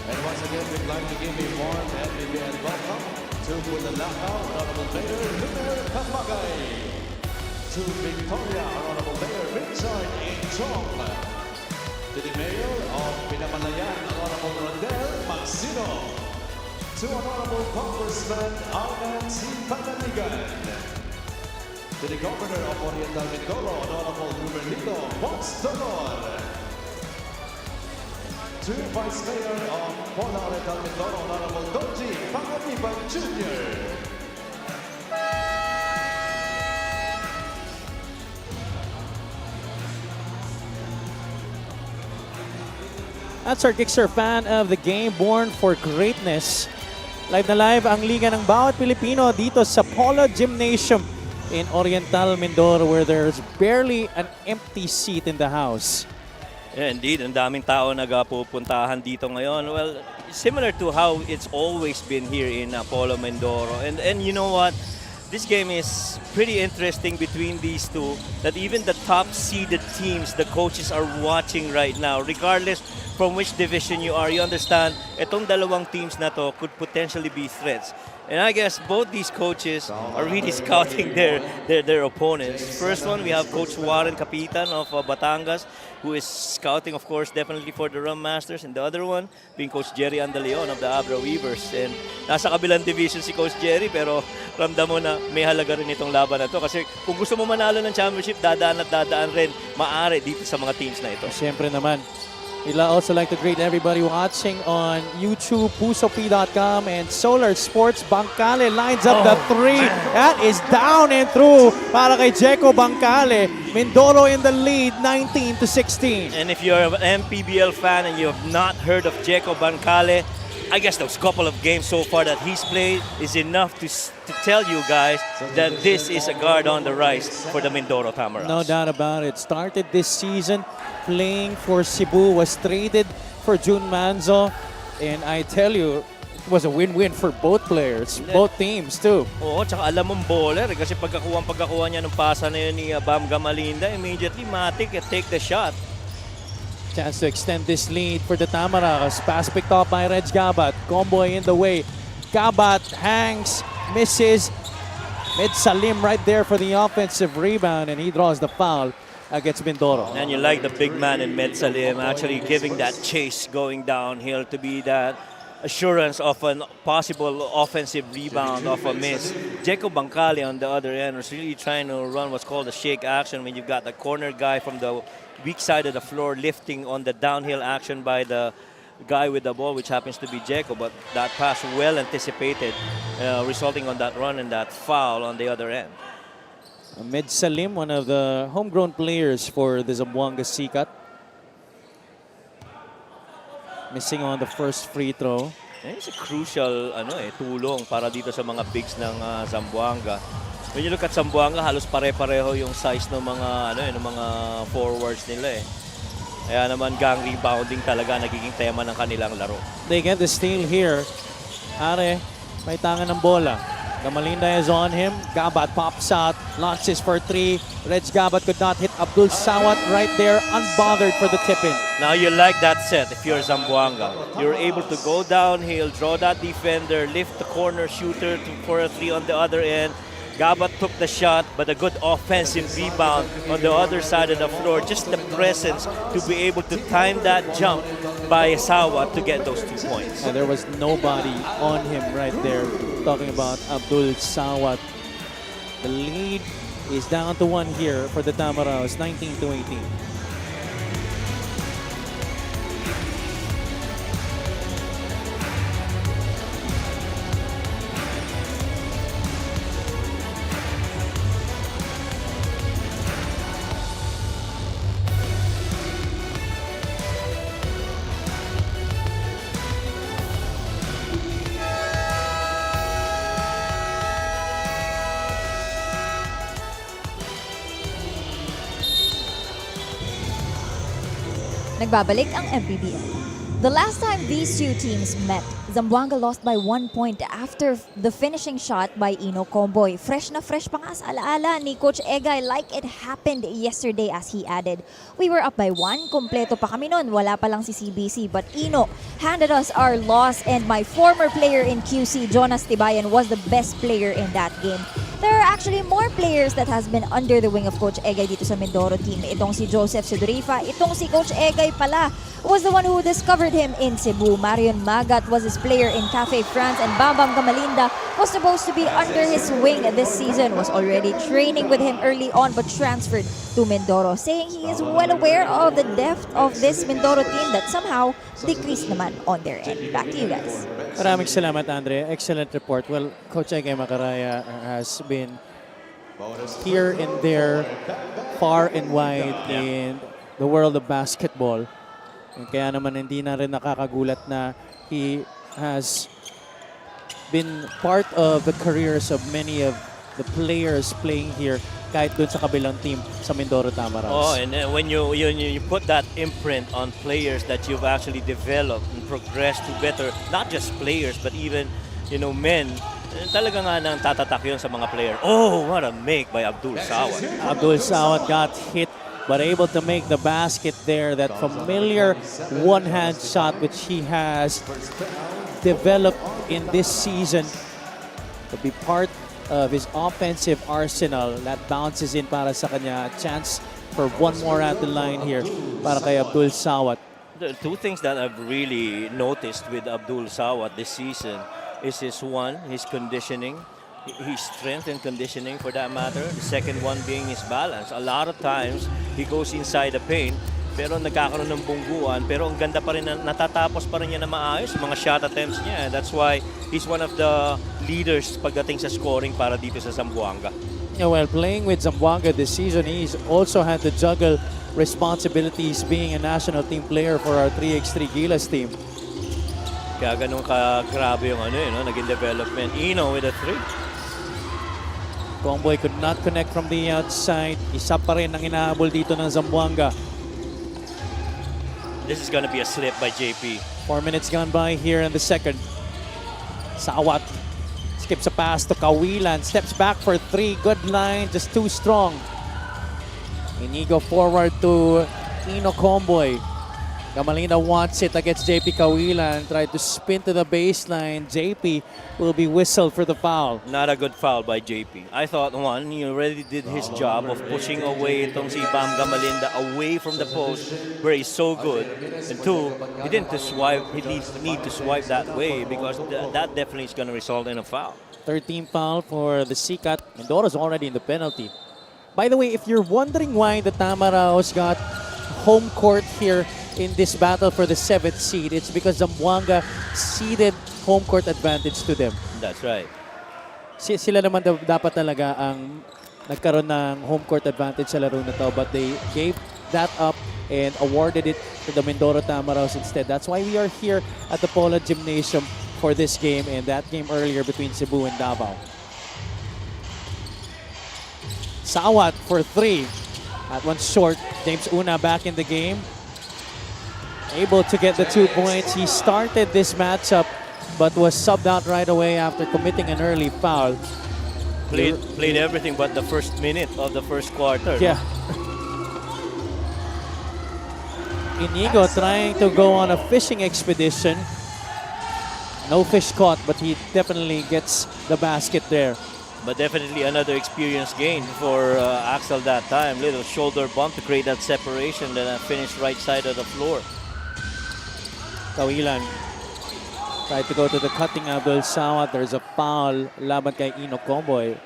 And once again, we'd like to give a warm MPBL welcome to Bulalakaw, Honorable Mayor Lumer Kapagay, to Victoria, Honorable Mayor Richard Chong, to the Mayor of Pinamalayan, Honorable Rodel Magsino, to Honorable Congressman Arnan C. Panganigan, to the Governor of Oriental Mindoro, Honorable Rubenito Monsdolor, to Vice Mayor of Pola Oriental Mindoro, Honorable Doji Panganiban Jr. That's our Gixer fan of the game, born for greatness. Live na live ang Liga ng Bawat Pilipino dito sa Polo Gymnasium in Oriental Mindoro, where there's barely an empty seat in the house. Yeah, indeed. Ang daming tao nagpupuntahan dito ngayon. Well, similar to how it's always been here in Polo Mindoro. And you know what? This game is pretty interesting between these two, that even the top-seeded teams, the coaches are watching right now. Regardless from which division you are, you understand, itong dalawang teams na to could potentially be threats. And I guess both these coaches are really scouting their opponents. First one, we have Coach Warren Capitan of Batangas, who is scouting, of course, definitely for the Rum Masters. And the other one being Coach Jerry Andaleon of the Abra Weavers. And nasa kabilang division si Coach Jerry, pero ramdam mo na may halaga rin itong laban na to. Kasi kung gusto mo manalo ng championship, dadaan at dadaan rin maaari dito sa mga teams na ito. Siyempre naman. We'd also like to greet everybody watching on YouTube, pusop.com, and Solar Sports. Bangkale lines up the three. That is down and through para kay Jeco Bangkale. Mindoro in the lead, 19-16. And if you're an MPBL fan and you have not heard of Jeco Bangkale, I guess those couple of games so far that he's played is enough to tell you guys that this is a guard on the rise for the Mindoro Tamaraws. No doubt about it. Started this season playing for Cebu, was traded for June Manzo, and I tell you, it was a win-win for both players, both teams too. Oo, tsaka alam mong bowler kasi pagkakuha niya ng pasa na yun ni Bam Gamalinda, immediately matik at take the shot. Chance to extend this lead for the Tamaraws. Pass picked off by Reg Gabat. Comboy in the way. Gabat hangs, misses. Mid Salim right there for the offensive rebound, and he draws the foul against Mindoro. And you like the big man in Med Salim actually giving that chase going downhill to be that assurance of a possible offensive rebound off a miss. Jeco Bangkale on the other end was really trying to run what's called a shake action when you've got the corner guy from the weak side of the floor lifting on the downhill action by the guy with the ball, which happens to be Jeco, but that pass well anticipated, resulting on that run and that foul on the other end. Med Salim, one of the homegrown players for the Zamboanga Sikat. Missing on the first free throw. It's a crucial tulong para dito sa mga bigs ng Zamboanga. When you look at Zamboanga, halos pare-pareho yung size ng mga ng mga forwards nila eh. Kaya naman gang rebounding talaga nagiging tema ng kanilang laro. They get the steal here. Are, may tangan ng bola. Gamalinda is on him. Gabat pops out, launches for three. Reg Gabat could not hit Abdul Sawat right there, unbothered for the tip-in. Now you like that set if you're Zamboanga. You're able to go downhill, draw that defender, lift the corner shooter for a three on the other end. Gabat took the shot, but a good offensive rebound on the other side of the floor. Just the presence to be able to time that jump by Sawa to get those 2 points. And there was nobody on him right there. Talking about Abdul Sawat. The lead is down to 1 here for the Tamaraws, 19-18. Nagbabalik ang MPBL. The last time these two teams met, Zamboanga lost by 1 point after the finishing shot by Ino Comboy. Fresh na fresh pa nga sa alaala ni Coach Egay like it happened yesterday as he added. We were up by 1, kompleto pa kami nun, wala pa lang si CBC, but Ino handed us our loss and my former player in QC, Jonas Tibayan, was the best player in that game. There are actually more players that has been under the wing of Coach Egay dito sa Mindoro team. Itong si Joseph Sidurifa, itong si Coach Egay pala was the one who discovered him in Cebu. Marion Magat was his player in Cafe France, and Bambam Gamalinda was supposed to be under his wing this season, was already training with him early on but transferred to Mindoro, saying he is well aware of the depth of this Mindoro team that somehow decreased naman on their end. Back to you guys. Maraming salamat, Andre. Excellent report. Well, Coach Egay Macaraya has been here and there, far and wide in the world of basketball. Kaya naman hindi na rin nakakagulat na he has been part of the careers of many of the players playing here kahit dun sa kabilang team sa Mindoro Tamaraws. Oh, and when you put that imprint on players that you've actually developed and progressed to better, not just players but even, men, talaga nga nang tatatak yun sa mga player. Oh, what a make by Abdul Sawat. Abdul Sawat got hit but able to make the basket there. That familiar one-hand shot which he has developed in this season to be part of his offensive arsenal. That bounces in para sa kanya. Chance for one more at the line here para kay Abdul Sawat. The two things that I've really noticed with Abdul Sawat this season is his conditioning, his strength and conditioning for that matter. The second one being his balance. A lot of times, he goes inside the paint, pero nagkakaroon ng bungguan, pero ang ganda pa rin, natatapos pa rin niya na maayos mga shot attempts niya. That's why he's one of the leaders pagdating sa scoring para dito sa Zamboanga. Yeah, well, playing with Zamboanga this season, he's also had to juggle responsibilities being a national team player for our 3x3 Gilas team. Kaya ganun ka-grabe yung naging development. Ino with a 3. Comboy could not connect from the outside. Isa pa rin ang inahabol dito ng Zamboanga. This is gonna be a slip by JP. 4 minutes gone by here in the second. Sawat skips a pass to Kawilan. Steps back for 3. Good line, just too strong. Inigo forward to Ino Comboy. Gamalina wants it against JP Kawilan. Tried to spin to the baseline. JP will be whistled for the foul. Not a good foul by JP. I thought, one, he already did his job of pushing away itong si Bam Gamalinda away from the post where he's so good. And two, he didn't to swipe. He need to swipe that way because that definitely is going to result in a foul. 13 foul for the Sikat. Mindoro's already in the penalty. By the way, if you're wondering why the Tamaraos got home court here in this battle for the 7th seed, it's because Zamboanga ceded home court advantage to them. That's right. Sila naman dapat talaga ang nagkaroon ng home court advantage sa laro na to, but they gave that up and awarded it to the Mindoro Tamaraos instead. That's why we are here at the Poland Gymnasium for this game and that game earlier between Cebu and Davao. Sawat for 3. That one's short. James Una back in the game. Able to get the 2 points. He started this matchup but was subbed out right away after committing an early foul. Played everything but the first minute of the first quarter. Yeah. Inigo trying to go on a fishing expedition. No fish caught, but he definitely gets the basket there. But definitely another experience gain for Axel that time. Little shoulder bump to create that separation, then finish right side of the floor. Kawilan tried to go to the cutting Abdul Sawat. There's a foul laban kay Ino Comboy.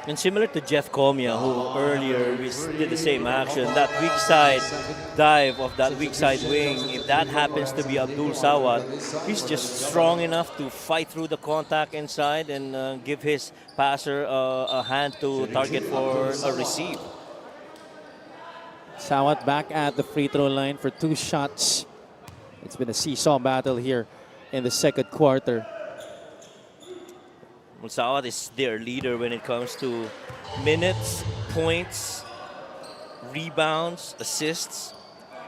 And similar to Jeff Comia, who earlier did the same action, that weak side dive of that weak side wing, if that happens to be Abdul Sawat, he's just strong enough to fight through the contact inside and give his passer a hand to target for a receive. Sawat back at the free throw line for 2 shots. It's been a seesaw battle here in the second quarter. Well, Sawat is their leader when it comes to minutes, points, rebounds, assists.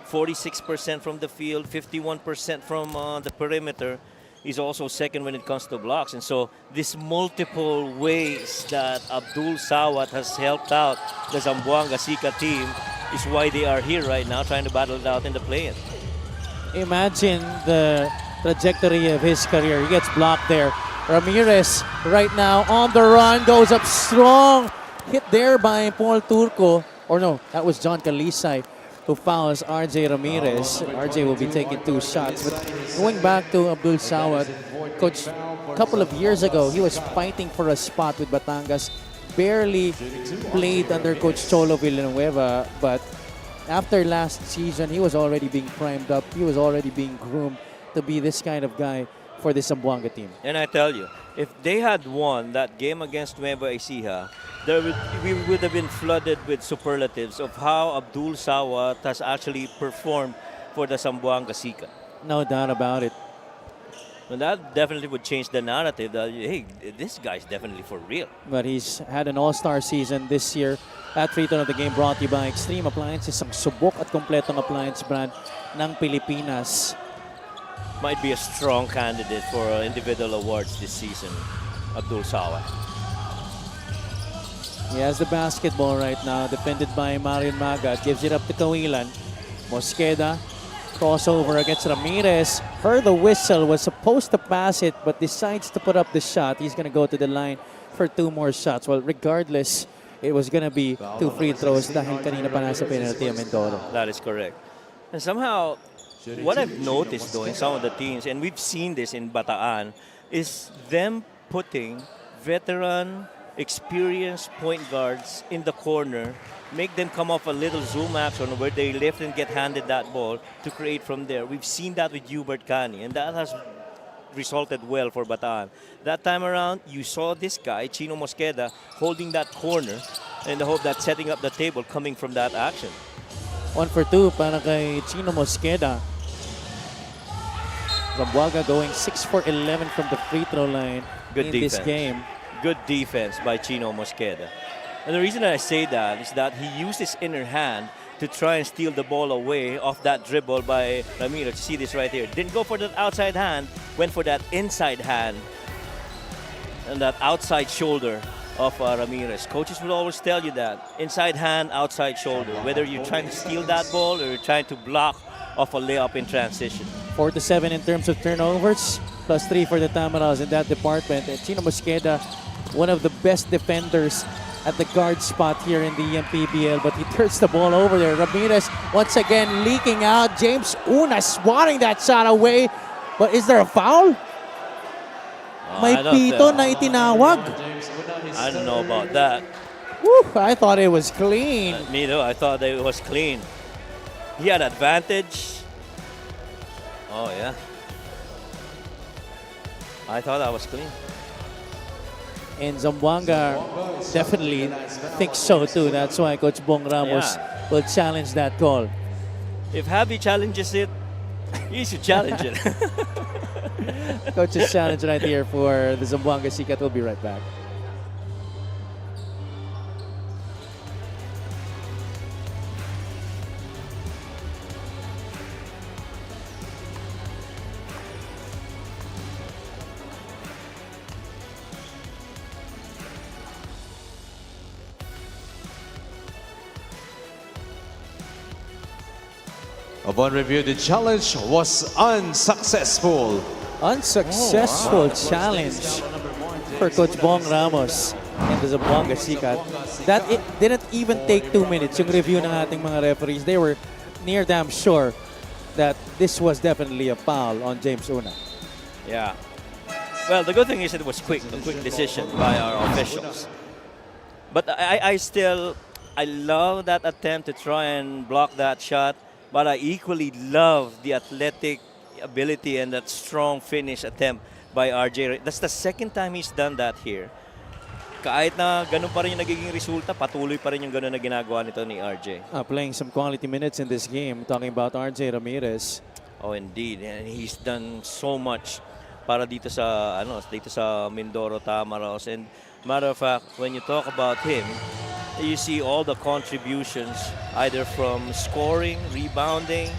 46% from the field, 51% from the perimeter. He's also second when it comes to blocks. And so these multiple ways that Abdul Sawat has helped out the Zamboanga Sika team is why they are here right now, trying to battle it out in the play-in. Imagine the trajectory of his career. He gets blocked there. Ramirez right now on the run, goes up strong. Hit there by Paul Turco. Or no, that was John Kalisay who fouls RJ Ramirez. RJ will be taking 2 shots. But going back to Abdul Sawat, coach, a couple of years ago, he was fighting for a spot with Batangas. Barely played under Coach Cholo Villanueva, but after last season, he was already being primed up. He was already being groomed to be this kind of guy for the Zamboanga team. And I tell you, if they had won that game against Nueva Ecija, we would have been flooded with superlatives of how Abdul Sawat has actually performed for the Zamboanga Sika. No doubt about it. And that definitely would change the narrative that, hey, this guy's definitely for real. But he's had an all-star season this year. That free throw of the game brought to you by Extreme Appliances, ang subok at kompletong appliance brand ng Pilipinas. Might be a strong candidate for individual awards this season, Abdul Sawat. He has the basketball right now, defended by Marion Magat. Gives it up to Kawilan. Mosqueda, crossover against Ramirez. Heard the whistle, was supposed to pass it, but decides to put up the shot. He's going to go to the line for 2 more shots. Well, regardless, it was going to be 2 free throws dahil kanina pa nasa penalty ang Mindoro. That is correct. And somehow, what I've noticed though in some of the teams, and we've seen this in Bataan, is them putting veteran, experienced point guards in the corner, make them come off a little zoom action where they lift and get handed that ball to create from there. We've seen that with Hubert Cani, and that has resulted well for Bataan. That time around, you saw this guy, Chino Mosqueda, holding that corner in the hope that setting up the table coming from that action. 1 for 2 para kay Chino Mosqueda. Zamboanga going 6 for 11 from the free throw line Good in defense. this game. Good defense by Chino Mosqueda. And the reason I say that is that he used his inner hand to try and steal the ball away off that dribble by Ramirez. See this right here. Didn't go for that outside hand, went for that inside hand and that outside shoulder of Ramirez. Coaches will always tell you that. Inside hand, outside shoulder. Whether you're trying to steal that ball or you're trying to block off a layup in transition. 4 to 7 in terms of turnovers, plus 3 for the Tamaraws in that department. And Chino Mosqueda, one of the best defenders at the guard spot here in the MPBL, but he turns the ball over there. Ramirez once again leaking out. James Una swatting that shot away. But is there a foul? May pito na itinawag. I don't know about that. Woo, I thought it was clean. Me too. I thought that it was clean. He had advantage. Oh, yeah. I thought that was clean. And Zamboanga definitely thinks so too. That's why Coach Bong Ramos will challenge that call. If Javi challenges it, he should challenge it. Coach's challenge right here for the Zamboanga Sikat. We'll be right back. Upon review, the challenge was unsuccessful. Unsuccessful challenge for Coach Bong Ramos and the Zamboanga Sikat. That it didn't even take 2 minutes. Yung review ng ating mga referees, they were near damn sure that this was definitely a foul on James Una. Yeah. Well, the good thing is it was quick, a quick decision by our officials. But I love that attempt to try and block that shot. But I equally love the athletic ability and that strong finish attempt by RJ. That's the second time he's done that here. Kahit na ganun pa rin yung nagiging resulta, patuloy pa rin yung ganun na ginagawa nito ni RJ. Playing some quality minutes in this game. Talking about RJ Ramirez. Oh, indeed. And he's done so much para dito sa Mindoro Tamaraws. And matter of fact, when you talk about him, you see all the contributions, either from scoring, rebounding.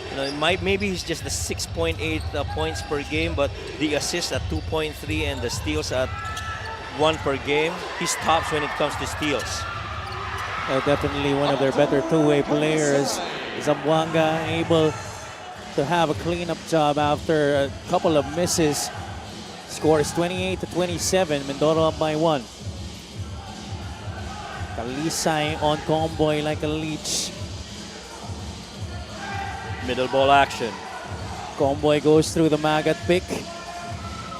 You know, maybe he's just the 6.8 points per game, but the assists at 2.3 and the steals at 1 per game. He's tops when it comes to steals. Definitely one of their better two-way players. Zamboanga able to have a cleanup job after a couple of misses. Score is 28-27. Mindoro up by 1. Kalisay on Comboy like a leech. Middle ball action. Comboy goes through the Magat pick.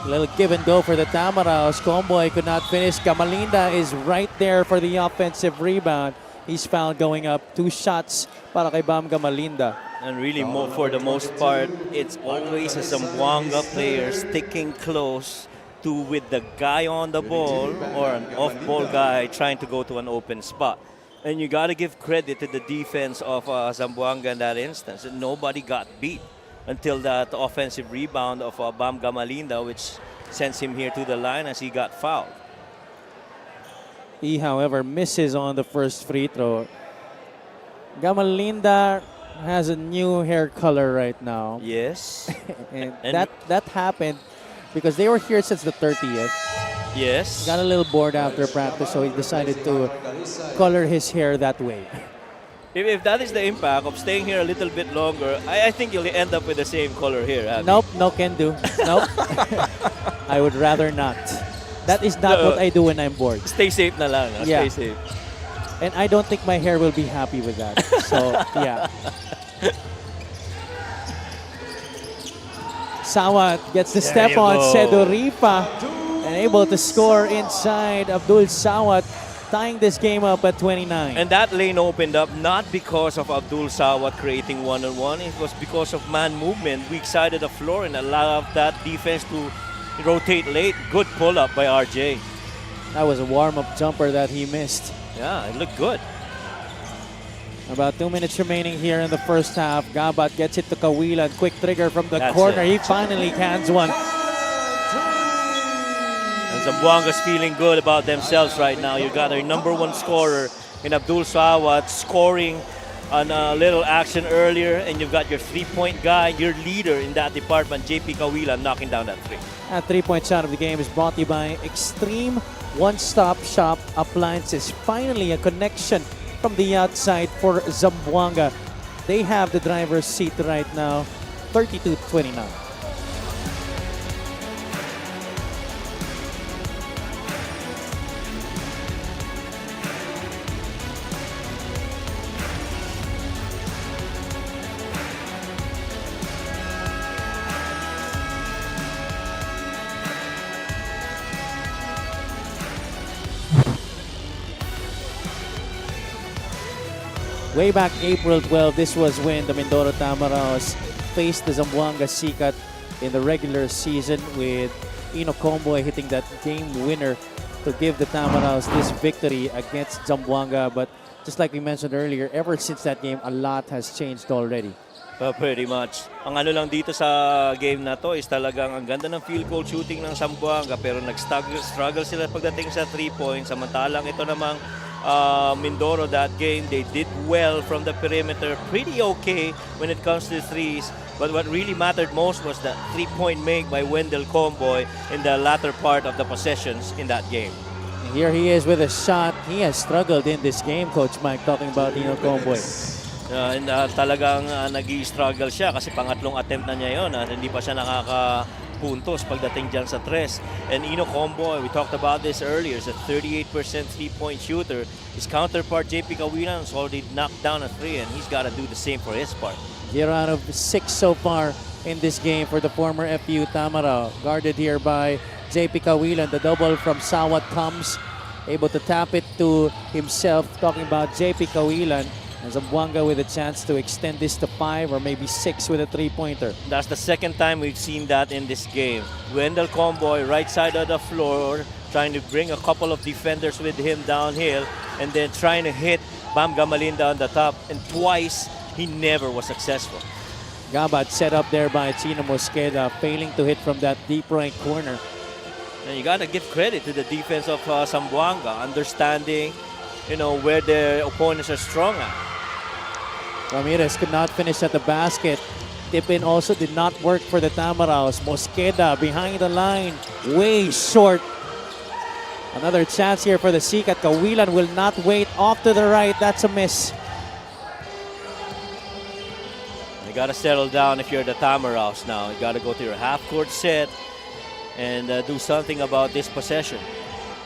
Little give and go for the Tamaraos. Comboy could not finish. Gamalinda is right there for the offensive rebound. He's fouled going up. 2 shots para kay Bam Gamalinda. And really, for the most part, it's always a Zamboanga player sticking close to with the guy on the ball or an off-ball guy trying to go to an open spot. And you got to give credit to the defense of Zamboanga in that instance. Nobody got beat until that offensive rebound of Bam Gamalinda, which sends him here to the line as he got fouled. He, however, misses on the first free throw. Gamalinda has a new hair color right now. Yes. and that happened because they were here since the 30th. Yes. Got a little bored after practice, so he decided to color his hair that way. If that is the impact of staying here a little bit longer, I think you'll end up with the same color here. Abby. Nope, no can do. Nope. I would rather not. That is not what I do when I'm bored. Stay safe na lang. Yeah. Stay safe. And I don't think my hair will be happy with that. So, yeah. Sawat gets the step on Sedoripa and able to score inside. Abdul Sawat tying this game up at 29. And that lane opened up not because of Abdul Sawat creating one-on-one. It was because of man movement, weak side of the floor, and allowed that defense to rotate late. Good pull-up by RJ. That was a warm-up jumper that he missed. Yeah, it looked good. About 2 minutes remaining here in the first half. Gabat gets it to Kawilan. Quick trigger from the That's corner. it. He finally cans one. And Zamboanga's feeling good about themselves right now. You got a #1 scorer in Abdul Sawat scoring on a little action earlier, and you've got your three-point guy, your leader in that department, JP Kawilan, knocking down that three. That three-point shot of the game is brought to you by Extreme One-Stop Shop Appliances. Finally, a connection from the outside for Zamboanga. They have the driver's seat right now, 32-29. Way back April 12, this was when the Mindoro Tamaraos faced the Zamboanga Sikat in the regular season, with Ino Comboy hitting that game winner to give the Tamaraos this victory against Zamboanga. But just like we mentioned earlier, ever since that game, a lot has changed already. Pretty much. Ang ano lang dito sa game na to is talagang ang ganda ng field goal shooting ng Zamboanga, pero nag-struggle sila pagdating sa 3 points. Samantalang ito namang Mindoro that game, they did well from the perimeter, pretty okay when it comes to threes. But what really mattered most was that 3-point make by Wendell Comboy in the latter part of the possessions in that game. And here he is with a shot. He has struggled in this game, Coach Mike, talking about Ino Comboy. And talagang nag-i-struggle siya kasi pangatlong attempt na niya yun at hindi pa siya nakakapuntos pagdating dyan sa tres. And Ino Comboy, we talked about this earlier, is a 38% three-point shooter. His counterpart, JP Kawilan, has already knocked down a three, and he's got to do the same for his part. 0 out of 6 so far in this game for the former FU Tamarao. Guarded here by JP Kawilan. The double from Sawat comes, able to tap it to himself, talking about JP Kawilan. And Zamboanga with a chance to extend this to 5 or maybe 6 with a three-pointer. That's the second time we've seen that in this game. Wendell Comboy, right side of the floor, trying to bring a couple of defenders with him downhill, and then trying to hit Bam Gamalinda on the top. And twice, he never was successful. Gabat set up there by Chino Mosqueda, failing to hit from that deep right corner. And you got to give credit to the defense of Zamboanga, understanding where their opponents are strong at. Ramirez could not finish at the basket. Tip-in also did not work for the Tamaraos. Mosqueda behind the line, way short. Another chance here for the Sikat. Kawilan will not wait. Off to the right, that's a miss. You got to settle down if you're the Tamaraos now. You got to go to your half-court set and do something about this possession.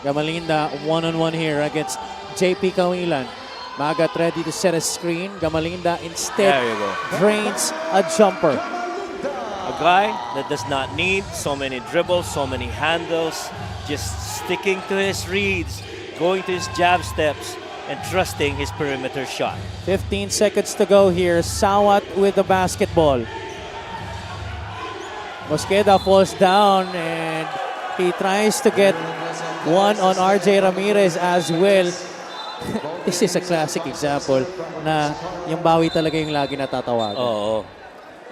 Gamalinda one-on-one here against JP Kawilan. Magat ready to set a screen. Gamalinda instead There you go. drains a jumper. A guy that does not need so many dribbles, so many handles, just sticking to his reads, going to his jab steps, and trusting his perimeter shot. 15 seconds to go here. Sawat with the basketball. Mosqueda falls down and he tries to get one on RJ Ramirez as well. This is a classic example na yung bawi talaga yung lagi natatawagan. Oo.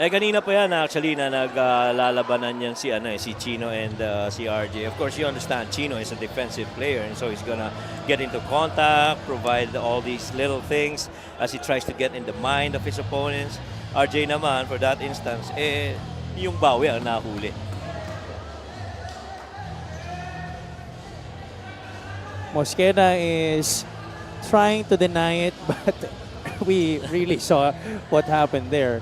Kanina pa yan actually na naglalabanan yan si Chino and si RJ. Of course, you understand Chino is a defensive player and so he's gonna get into contact, provide all these little things as he tries to get in the mind of his opponents. RJ naman, for that instance, yung bawi ang nahuli. Mosqueda is trying to deny it, but we really saw what happened there.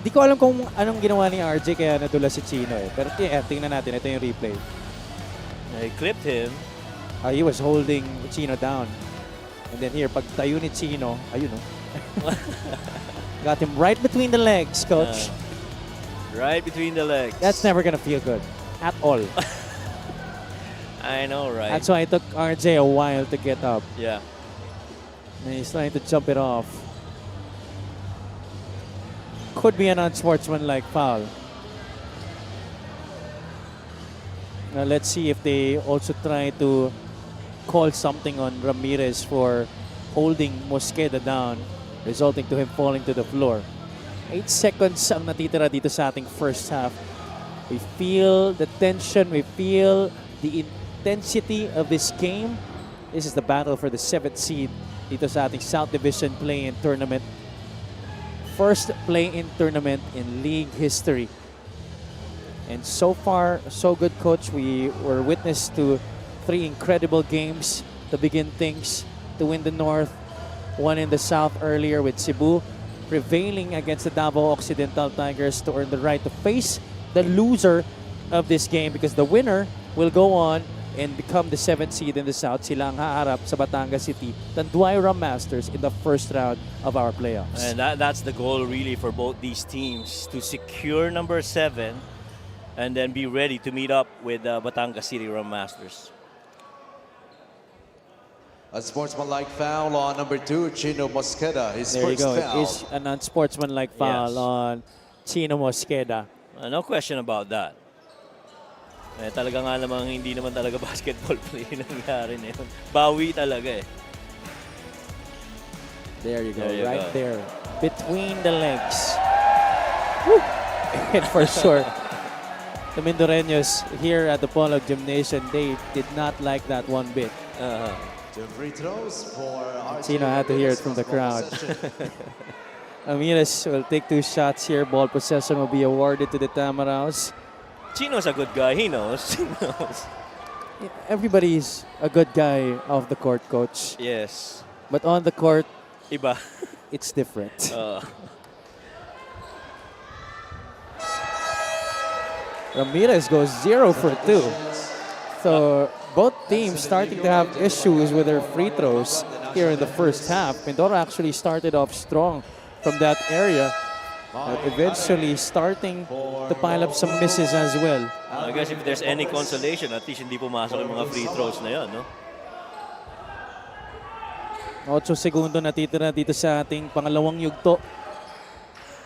Di ko alam kung anong ginawa ni RJ kaya nadula si Chino eh. Pero tingnan natin, ito yung replay. He clipped him. He was holding Chino down. And then here, pag tayo ni Chino, ayun oh. Got him right between the legs, coach. Right between the legs. That's never gonna feel good at all. I know, right? That's why it took RJ a while to get up. Yeah. And he's trying to jump it off. Could be an unsportsmanlike foul. Now let's see if they also try to call something on Ramirez for holding Mosqueda down, resulting to him falling to the floor. 8 seconds ang natitira dito sa ating first half. We feel the tension, we feel the intensity of this game. This is the battle for the 7th seed dito sa ating South Division play-in tournament. First play-in tournament in league history. And so far, so good, coach. We were witness to 3 incredible games to begin things, to win the North, one in the South earlier with Cebu, prevailing against the Davao Occidental Tigers to earn the right to face the loser of this game because the winner will go on and become the 7th seed in the South. Sila ang haharap sa Batangas City, Tanduay-Ram Masters in the first round of our playoffs. And that's the goal really for both these teams, to secure number 7 and then be ready to meet up with Batangas City Ram Masters. Unsportsmanlike foul on number 2, Chino Mosqueda. His There you first go. foul. It is an unsportsmanlike foul Yes. on Chino Mosqueda. No question about that. Talaga nga namang hindi naman talaga basketball play nangyari na yun. Bawi talaga eh. There you go, There you right go. there. Between the legs. Woo! And for sure, the Mindoreños here at the Polo Gymnasium, they did not like that one bit. Two free throws for Chino had to hear it from the crowd. Ramirez will take 2 shots here. Ball possession will be awarded to the Tamaraos. Chino's a good guy. He knows. He knows. Everybody's a good guy off the court, coach. Yes. But on the court, Iba. it's different. Ramirez goes 0 for 2. So both teams starting to have issues with their free throws here in the first half. Mindoro actually started off strong from that area, but eventually starting to pile up some misses as well. I guess if there's any consolation, at least hindi pumasok yung mga free throws na yun, no? 8 segundo natitira dito sa ating pangalawang yugto.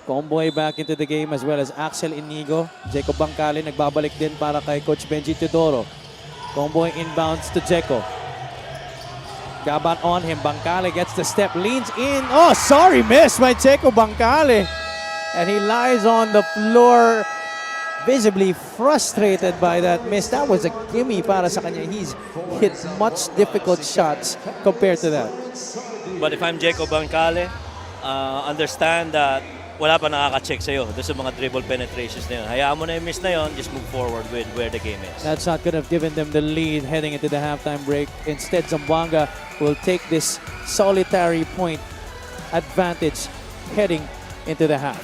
Comboy back into the game as well as Axel Inigo. Jacob Bangkale nagbabalik din para kay Coach Benji Teodoro. Comboy inbounds to Jeco. Gaban on him. Bangkale gets the step, leans in. Oh, sorry, miss by Jeco Bangkale. And he lies on the floor. visibly frustrated by that miss. That was a gimme para sa kanya. He's hit much difficult shots compared to that. But if I'm Jacob Bancale, understand that wala pa nakaka-check sa'yo doon sa mga dribble penetrations na yun. Hayaan mo na yung miss na yun, just move forward with where the game is. That's not going to have given them the lead heading into the halftime break. Instead, Zamboanga will take this solitary point advantage heading into the half.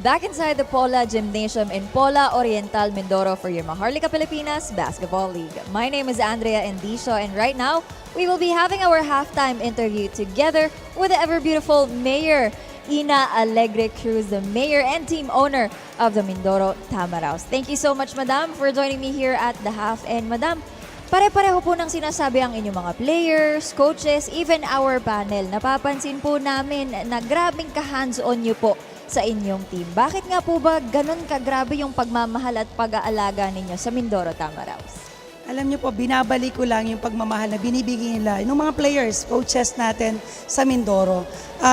Back inside the Pola Gymnasium in Pola Oriental, Mindoro for your Maharlika Pilipinas Basketball League. My name is Andrea Endicio, and right now, we will be having our halftime interview together with the ever-beautiful Mayor Ina Alegre Cruz, the mayor and team owner of the Mindoro Tamaraws. Thank you so much, Madam, for joining me here at the half. And Madam, pare-pareho po ng sinasabi ang inyong mga players, coaches, even our panel. Napapansin po namin na grabing ka-hands-on nyo po sa inyong team. Bakit nga po ba ganun kagrabe yung pagmamahal at pag-aalaga ninyo sa Mindoro Tamaraws? Alam niyo po, binabalik ko lang yung pagmamahal na binibigay nila ng mga players, coaches natin sa Mindoro.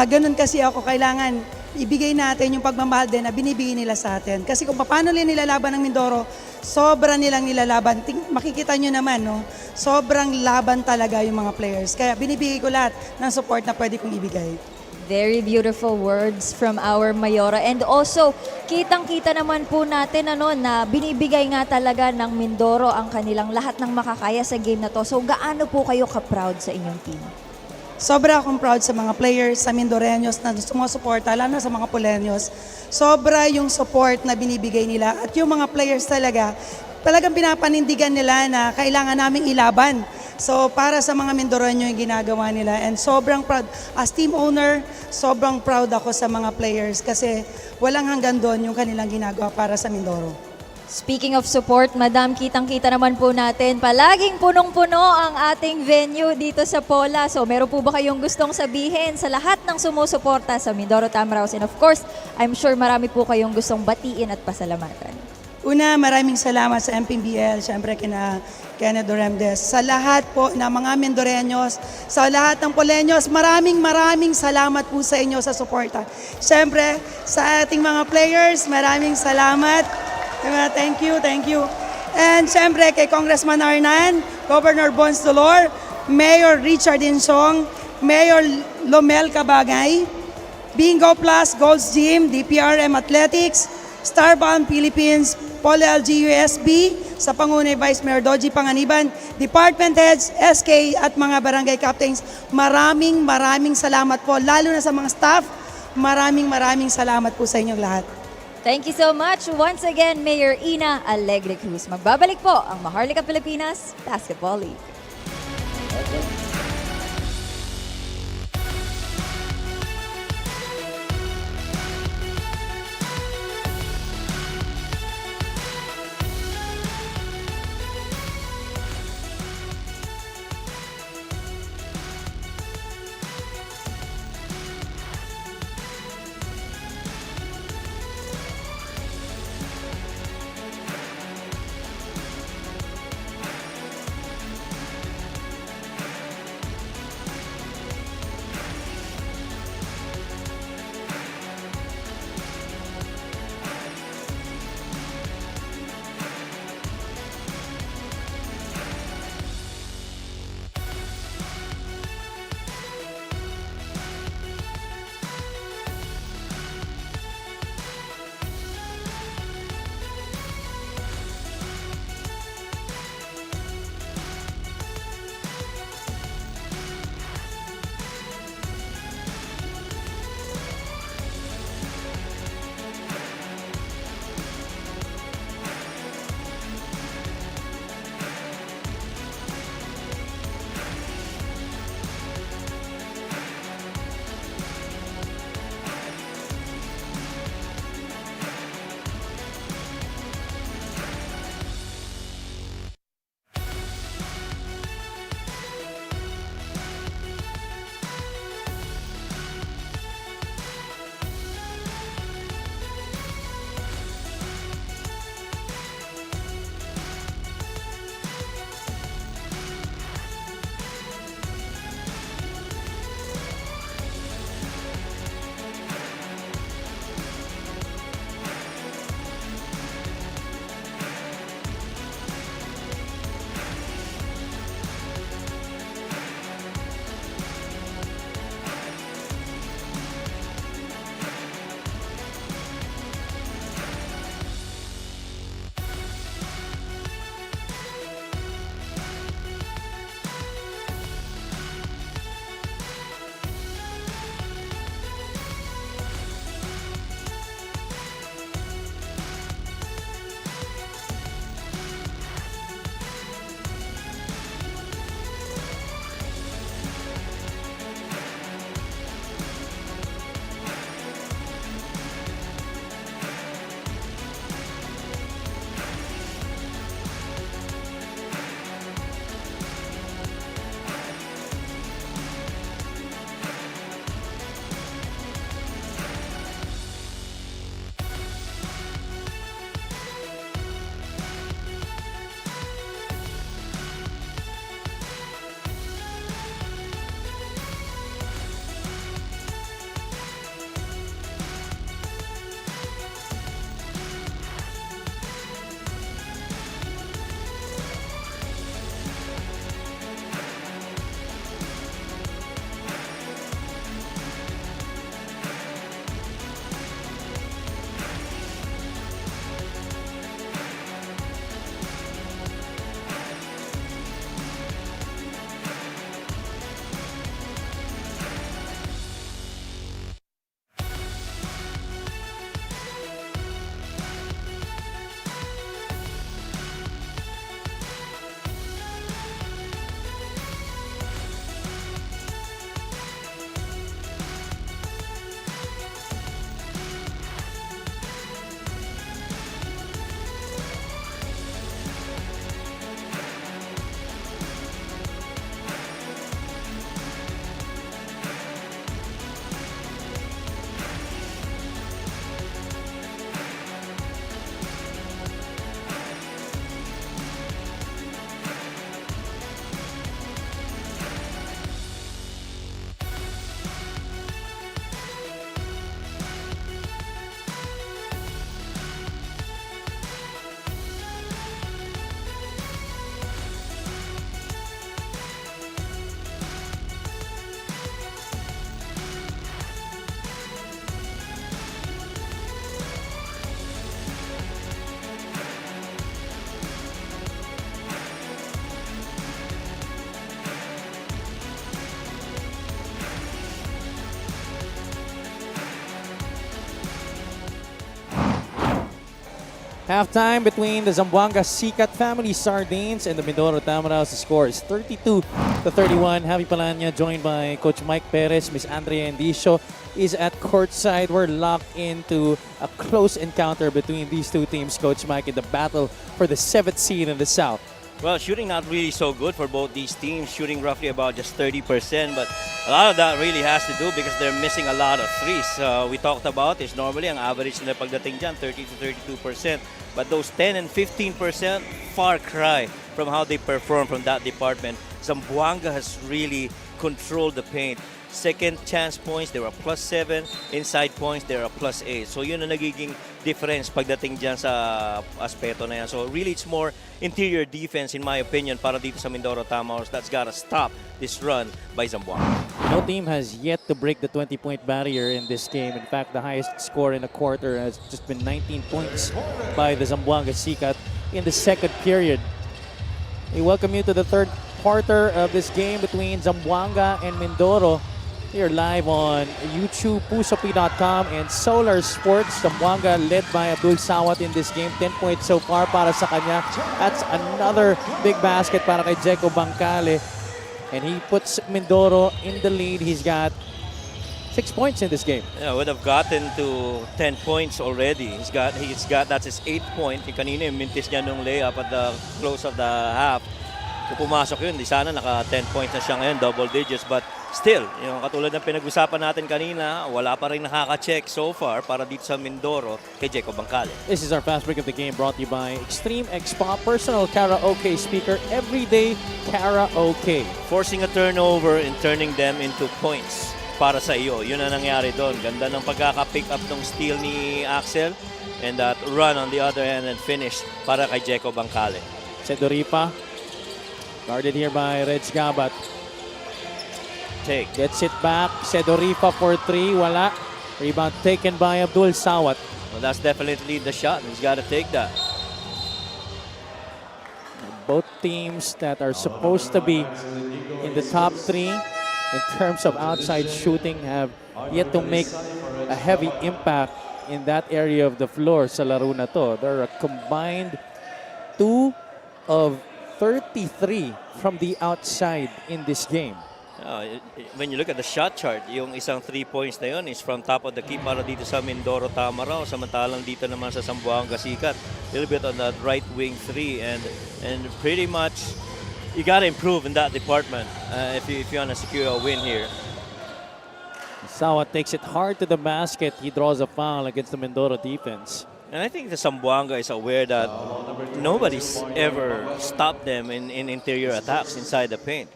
Ganun kasi ako, kailangan ibigay natin yung pagmamahal din na binibigay nila sa atin. Kasi kung paano nila nilalaban ng Mindoro, sobra nilang nilalaban. Makikita nyo naman, no? Sobrang laban talaga yung mga players. Kaya binibigay ko lahat ng support na pwede kong ibigay. Very beautiful words from our Mayora. And also, kitang-kita naman po natin na binibigay nga talaga ng Mindoro ang kanilang lahat ng makakaya sa game na to. So, gaano po kayo ka-proud sa inyong team? Sobra akong proud sa mga players, sa Mindoreños na sumusuporta, lalo na sa mga Poleños. Sobra yung support na binibigay nila. At yung mga players talagang pinapanindigan nila na kailangan naming ilaban. So para sa mga Mindoreño yung ginagawa nila, and sobrang proud. As team owner, sobrang proud ako sa mga players kasi walang hanggan doon yung kanilang ginagawa para sa Mindoro. Speaking of support, Madam, kitang-kita naman po natin, palaging punong-puno ang ating venue dito sa Pola. So meron po ba kayong gustong sabihin sa lahat ng sumusuporta sa Mindoro Tamaraws? And of course, I'm sure marami po kayong gustong batiin at pasalamatan. Una, maraming salamat sa MPBL, syempre kina Kenneth Doremdes. Sa lahat po ng mga Mindoreños, sa lahat ng Poleños, maraming salamat po sa inyo sa suporta. Syempre, sa ating mga players, maraming salamat. Thank you. And syempre, kay Congressman Arnan, Governor Bons Dolor, Mayor Richard Insong, Mayor Lomel Cabagay, Bingo Plus, Gold's Gym, DPRM Athletics, Starbound Philippines, Pola LGUSB, sa pangunay Vice Mayor Doji Panganiban, Department Heads, SK at mga barangay captains, maraming salamat po. Lalo na sa mga staff, maraming salamat po sa inyong lahat. Thank you so much. Once again, Mayor Ina Alegre Cruz. Magbabalik po ang Maharlika Pilipinas Basketball League. Halftime between the Zamboanga Sikat Family Sardines and the Mindoro Tamaraos. The score is 32-31. Javi Palanya, joined by Coach Mike Perez. Miss Andrea Endicio is at courtside. We're locked into a close encounter between these two teams, Coach Mike, in the battle for the 7th seed in the South. Well, shooting not really so good for both these teams, shooting roughly about just 30%, but a lot of that really has to do because they're missing a lot of threes. We talked about is normally ang average nila pagdating dyan, 30 to 32%, but those 10 and 15%, far cry from how they perform from that department. Zamboanga has really controlled the paint. Second chance points, they were +7. Inside points, they were +8. So yun ang nagiging difference pagdating dyan sa aspeto na yan. So really, it's more interior defense, in my opinion, para dito sa Mindoro Tamaraos. That's gotta stop this run by Zamboanga. No team has yet to break the 20-point barrier in this game. In fact, the highest score in a quarter has just been 19 points by the Zamboanga Sikat in the second period. We welcome you to the third quarter of this game between Zamboanga and Mindoro. Here live on YouTube, pusopi.com, and Solar Sports. Zamboanga led by Abdul Sawat in this game. 10 points so far para sa kanya. That's another big basket para kay Jeco Bancale. And he puts Mindoro in the lead. He's got 6 points in this game. Yeah, would have gotten to 10 points already. He's got that's his 8th point. Yung kanina yung mintis niya nung layup at the close of the half. Kung pumasok yun, di sana naka 10 points na siya ngayon, double digits. But still, yung katulad ng pinag-usapan natin kanina, wala pa rin nakaka-check so far para dito sa Mindoro kay Jeco Bancale. This is our fast break of the game, brought to you by Extreme X-Spa Personal Karaoke Speaker, Everyday Karaoke. Forcing a turnover and turning them into points para sa iyo. Yun ang nangyari doon. Ganda ng pagkaka-pick up ng steal ni Axel, and that run on the other hand and finish para kay Jeco Bancale. Sedoripa, guarded here by Reg Gabat. Take. Gets it back. Sedoripa for 3. Wala. Rebound taken by Abdul Sawat. Well, that's definitely the shot. He's got to take that. Both teams that are supposed to be in the top 3 in terms of outside shooting have yet to make a heavy impact in that area of the floor sa laro na to. They're a combined 2 of 33 from the outside in this game. When you look at the shot chart, yung isang 3 points na yun is from top of the key para dito sa Mindoro Tamaraos. Samantalang dito naman sa Zamboanga Sikat, a little bit on that right wing 3, and pretty much you gotta improve in that department if you want to secure a win here. Sawat takes it hard to the basket. He draws a foul against the Mindoro defense. And I think the Zamboanga is aware that nobody's ever stopped them in interior attacks inside the paint.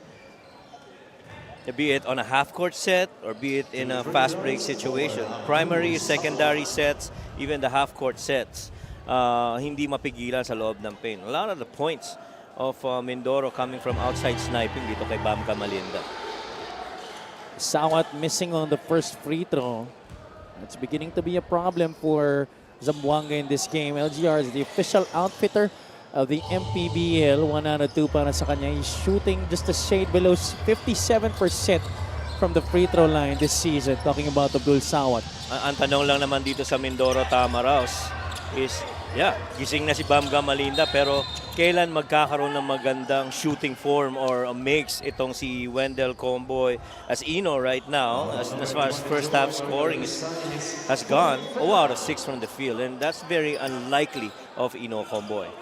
Be it on a half-court set or be it in a fast-break situation. Primary, secondary sets, even the half-court sets, hindi mapigilan sa loob ng paint. A lot of the points of Mindoro coming from outside sniping dito kay Bam Kamalinda. Sawat missing on the first free throw. It's beginning to be a problem for Zamboanga in this game. LGR is the official outfitter of the MPBL. 1 out of 2 para sa kanya. He's shooting just a shade below 57% from the free throw line this season. Talking about Abdul Sawat. Ang tanong lang naman dito sa Mindoro Tamaraos is, gising na si Bam Kamalinda, pero kailan magkakaroon ng magandang shooting form or makes itong si Wendell Comboy as Ino right now, as far as first half scoring has gone, 0 out of 6 from the field, and that's very unlikely of Ino Comboy.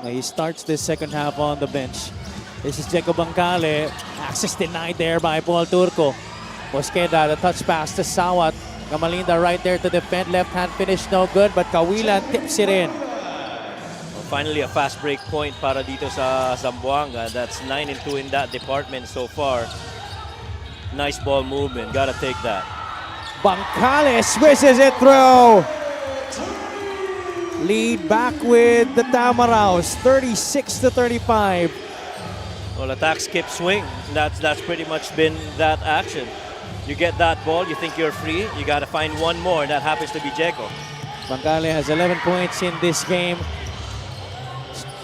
He starts this second half on the bench. This is Jeco Bancale. Access denied there by Paul Turco. Mosqueda, the touch pass to Sawat. Kamalinda right there to defend. Left hand finish no good, but Kawilan tips it in. Well, finally, a fast break point para dito sa Zamboanga. That's 9 and 2 in that department so far. Nice ball movement. Gotta take that. Bancale swishes it through. Lead back with the Tamaraos, 36-35. Well, attack, skip, swing. That's pretty much been that action. You get that ball, you think you're free, you got to find one more. That happens to be Jeco. Bancale has 11 points in this game.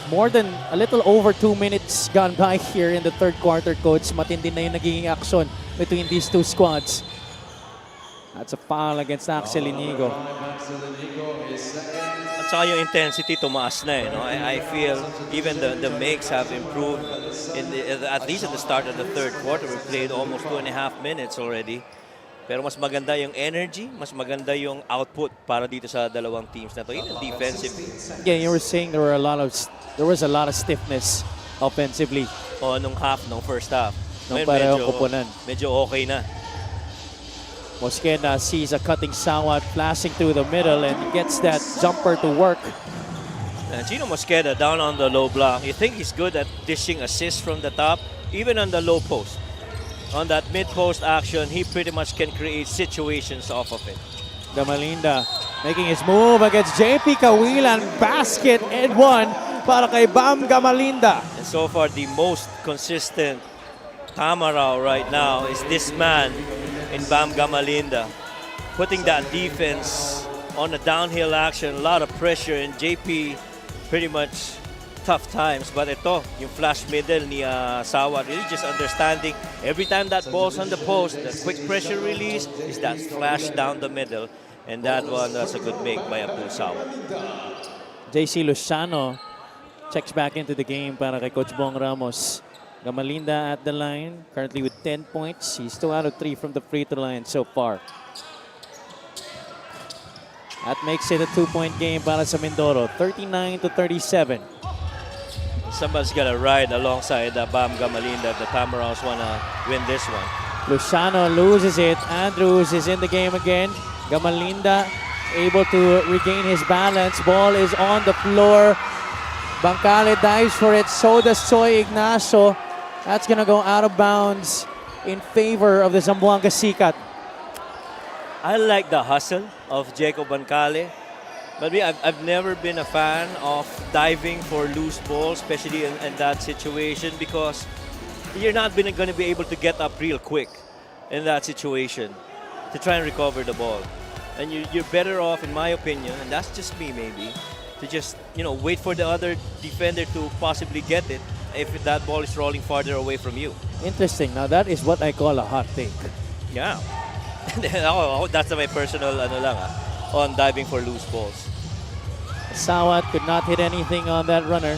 More than a little over 2 minutes gone by here in the third quarter, Coach. Matindi na yung naging action between these two squads. That's a foul against Axel Inigo. At saka yung intensity tumaas na no? I feel even the makes have improved at least at the start of the third quarter. We played almost 2.5 minutes already. Pero mas maganda yung energy, mas maganda yung output para dito sa dalawang teams na to, even defensively. Yeah, you were saying there was a lot of stiffness offensively. O nung first half. Nung Ngayon, parehong kupunan. Medyo okay na. Mosqueda sees a cutting Sawat flashing through the middle and gets that jumper to work. And Gino Mosqueda down on the low block. You think he's good at dishing assists from the top, even on the low post. On that mid-post action, he pretty much can create situations off of it. Gamalinda making his move against JP Kawilan. Basket and one para kay Bam Gamalinda. And so far, the most consistent Tamaraw right now is this man in Bam Gamalinda. Putting that defense on a downhill action, a lot of pressure, and JP pretty much tough times. But ito, yung flash middle ni Sawa, really just understanding every time that ball's on the post, the quick pressure release is that flash down the middle. And that one, that's a good make by Abdul Sawa. JC Luciano checks back into the game para kay Coach Bong Ramos. Gamalinda at the line, currently with 10 points. He's 2 out of 3 from the free throw line so far. That makes it a 2-point game para sa Mindoro, 39-37. Somebody's got to ride alongside Bam Gamalinda. The Tamaraws want to win this one. Luciano loses it. Andrews is in the game again. Gamalinda able to regain his balance. Ball is on the floor. Bangkale dives for it. So does Choi Ignacio. That's going to go out of bounds in favor of the Zamboanga Sikat. I like the hustle of Jacob Bangkale. But I've never been a fan of diving for loose balls, especially in that situation, because you're not going to be able to get up real quick in that situation to try and recover the ball. And you're better off, in my opinion, and that's just me maybe, to just wait for the other defender to possibly get it if that ball is rolling farther away from you. Interesting. Now that is what I call a hot take. Yeah. That's my personal on diving for loose balls. Sawat could not hit anything on that runner.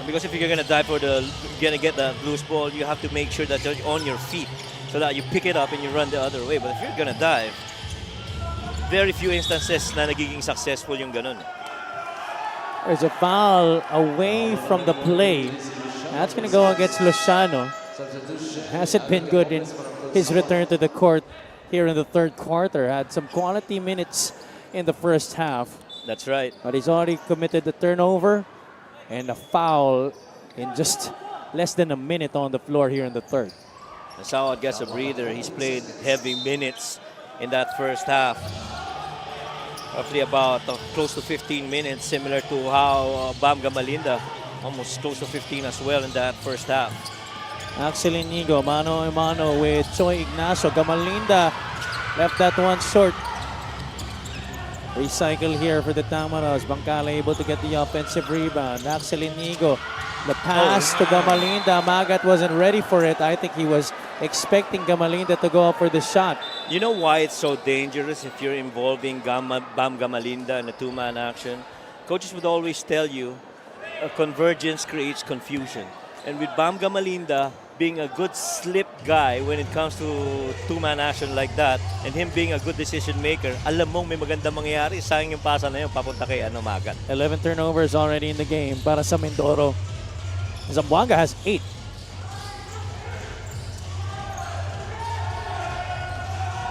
Because if you're gonna dive for gonna get the loose ball, you have to make sure that you're on your feet so that you pick it up and you run the other way. But if you're gonna dive, very few instances na nagiging successful yung ganun. There's a foul away from the play. That's going to go against Luciano. Hasn't been good in his return to the court here in the third quarter. Had some quality minutes in the first half. That's right. But he's already committed the turnover and a foul in just less than a minute on the floor here in the third. Sawat gets a breather. He's played heavy minutes in that first half. Roughly about close to 15 minutes, similar to how Bam Gamalinda, almost close to 15 as well in that first half. Axel Inigo, mano a mano with Choi Ignacio. Gamalinda left that one short. Recycle here for the Tamaras. Bangkale able to get the offensive rebound. Axel Inigo, the pass to Gamalinda. Magat wasn't ready for it. I think he was expecting Gamalinda to go up for the shot. You know why it's so dangerous if you're involving Bam Gamalinda in a two-man action? Coaches would always tell you a convergence creates confusion. And with Bam Gamalinda being a good slip guy when it comes to two-man action like that, and him being a good decision maker, alam mong may magandang mangyayari. Sayang yung pasa na yun papunta kay Magat. 11 turnovers already in the game para sa Mindoro. Zamboanga has 8.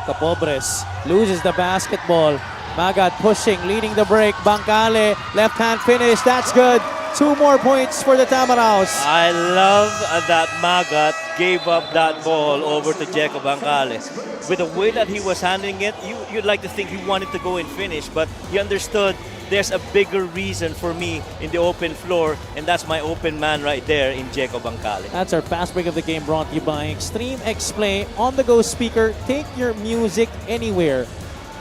Capobres loses the basketball. Magat pushing, leading the break. Bangkale, left hand finish. That's good. 2 more points for the Tamaraws. I love that Magat gave up that ball over to Jacob Bangkale. With the way that he was handling it, you'd like to think he wanted to go and finish, but he understood there's a bigger reason for me in the open floor, and that's my open man right there in Jacob Bangkale. That's our fast break of the game, brought to you by Extreme X Play on-the-go speaker. Take your music anywhere.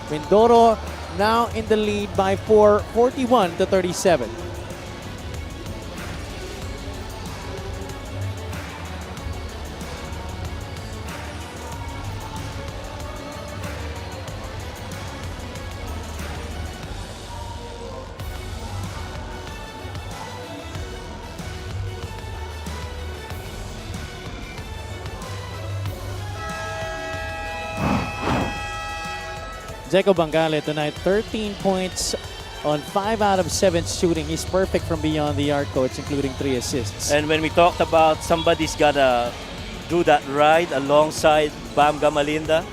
Mindoro now in the lead by 4, 41-37. Jeco Bangale tonight, 13 points on 5 out of 7 shooting. He's perfect from beyond the arc, coach, including 3 assists. And when we talked about somebody's gotta do that ride alongside Bam Gamalinda,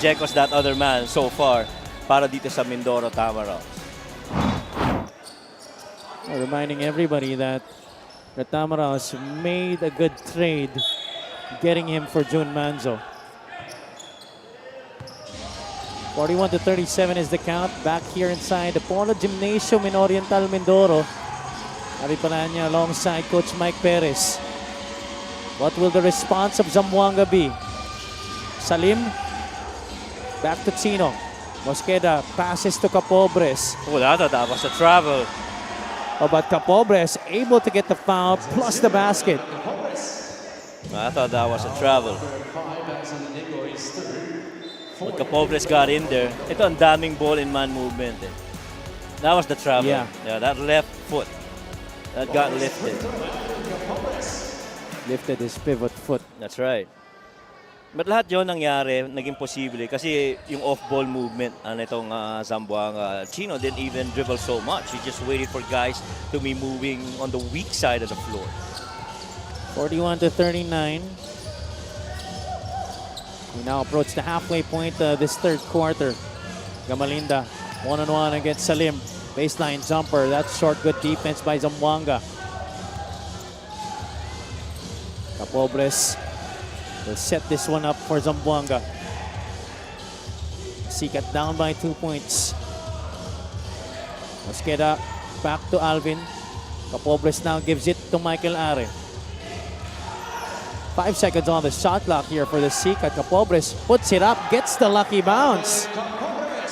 Jeco's that other man so far para dito sa Mindoro Tamaraws. Reminding everybody that the Tamaraws made a good trade getting him for June Manzo. 41-37 is the count. Back here inside the Polo Gymnasium in Oriental Mindoro. Ari Palanya alongside Coach Mike Perez. What will the response of Zamboanga be? Salim. Back to Chino. Mosqueda passes to Capobres. Oh, that was a travel. Oh, but Capobres able to get the foul plus the basket. I thought that was a travel. But Capobres got in there. Ito ang daming ball in man movement. Eh. That was the travel. Yeah, that left foot. That got lifted. Lifted his pivot foot. That's right. But lahat yun nangyari, naging posible kasi yung off-ball movement itong Zamboanga. Chino didn't even dribble so much. He just waited for guys to be moving on the weak side of the floor. 41-39. We now approach the halfway point this third quarter. Gamalinda, one-on-one against Salim. Baseline jumper. That's short, good defense by Zamboanga. Capobres will set this one up for Zamboanga. Sikat down by 2 points. Mosqueda back to Alvin. Capobres now gives it to Michael Are. 5 seconds on the shot clock here for the Sikat. Capobres puts it up, gets the lucky bounce.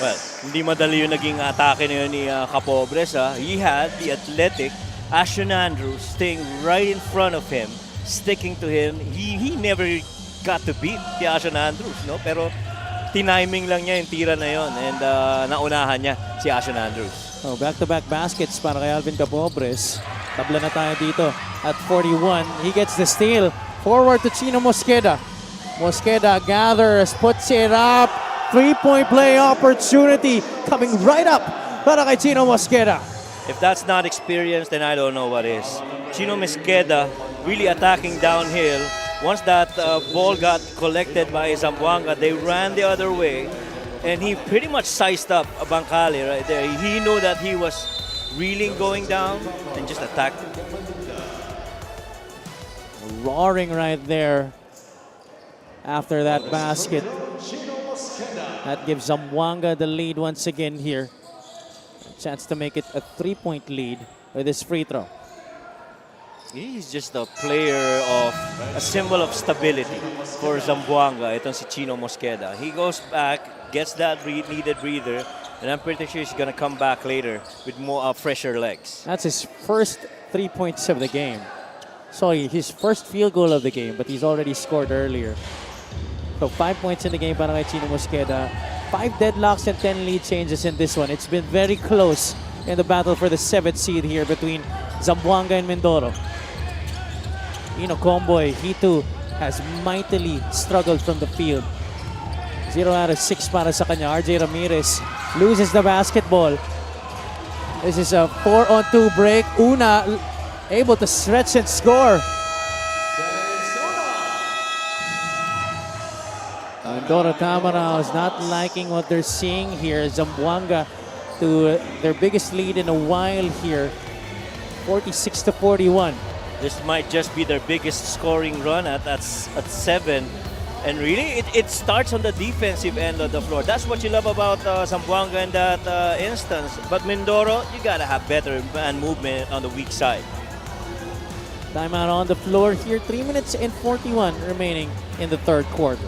Well, hindi madali yung naging atake na yun ni Capobres. He had the athletic Ashton Andrews staying right in front of him, sticking to him. He never got to beat si Ashton Andrews, no? Pero tiniming lang niya yung tira na yun and naunahan niya si Ashton Andrews. Oh, back-to-back baskets para kay Alvin Capobres. Tabla na tayo dito at 41. He gets the steal. Forward to Chino Mosqueda. Mosqueda gathers, puts it up. 3-point play opportunity coming right up para kay Chino Mosqueda. If that's not experience, then I don't know what is. Chino Mosqueda really attacking downhill. Once that ball got collected by Zamboanga, they ran the other way. And he pretty much sized up Bancali right there. He knew that he was reeling going down and just attacked it. Roaring right there after that basket. That gives Zamboanga the lead once again here. A chance to make it a 3-point lead with this free throw. He's just a player of a symbol of stability for Zamboanga. Itong si Chino Mosqueda. He goes back, gets that needed breather, and I'm pretty sure he's gonna come back later with more fresher legs. That's his first 3 points of the game. Sorry, his first field goal of the game, but he's already scored earlier. So 5 points in the game para kay Chino Mosqueda. 5 deadlocks and 10 lead changes in this one. It's been very close in the battle for the 7th seed here between Zamboanga and Mindoro. Ino Comboy, he too has mightily struggled from the field. 0 out of 6 para sa kanya. RJ Ramirez loses the basketball. This is a 4-on-2 break. Una able to stretch and score. Mindoro Tamaraw is not liking what they're seeing here. Zamboanga to their biggest lead in a while here. 46-41. This might just be their biggest scoring run at 7. And really, it starts on the defensive end of the floor. That's what you love about Zamboanga in that instance. But Mindoro, you gotta have better man movement on the weak side. Timeout on the floor here. 3 minutes and 41 remaining in the third quarter.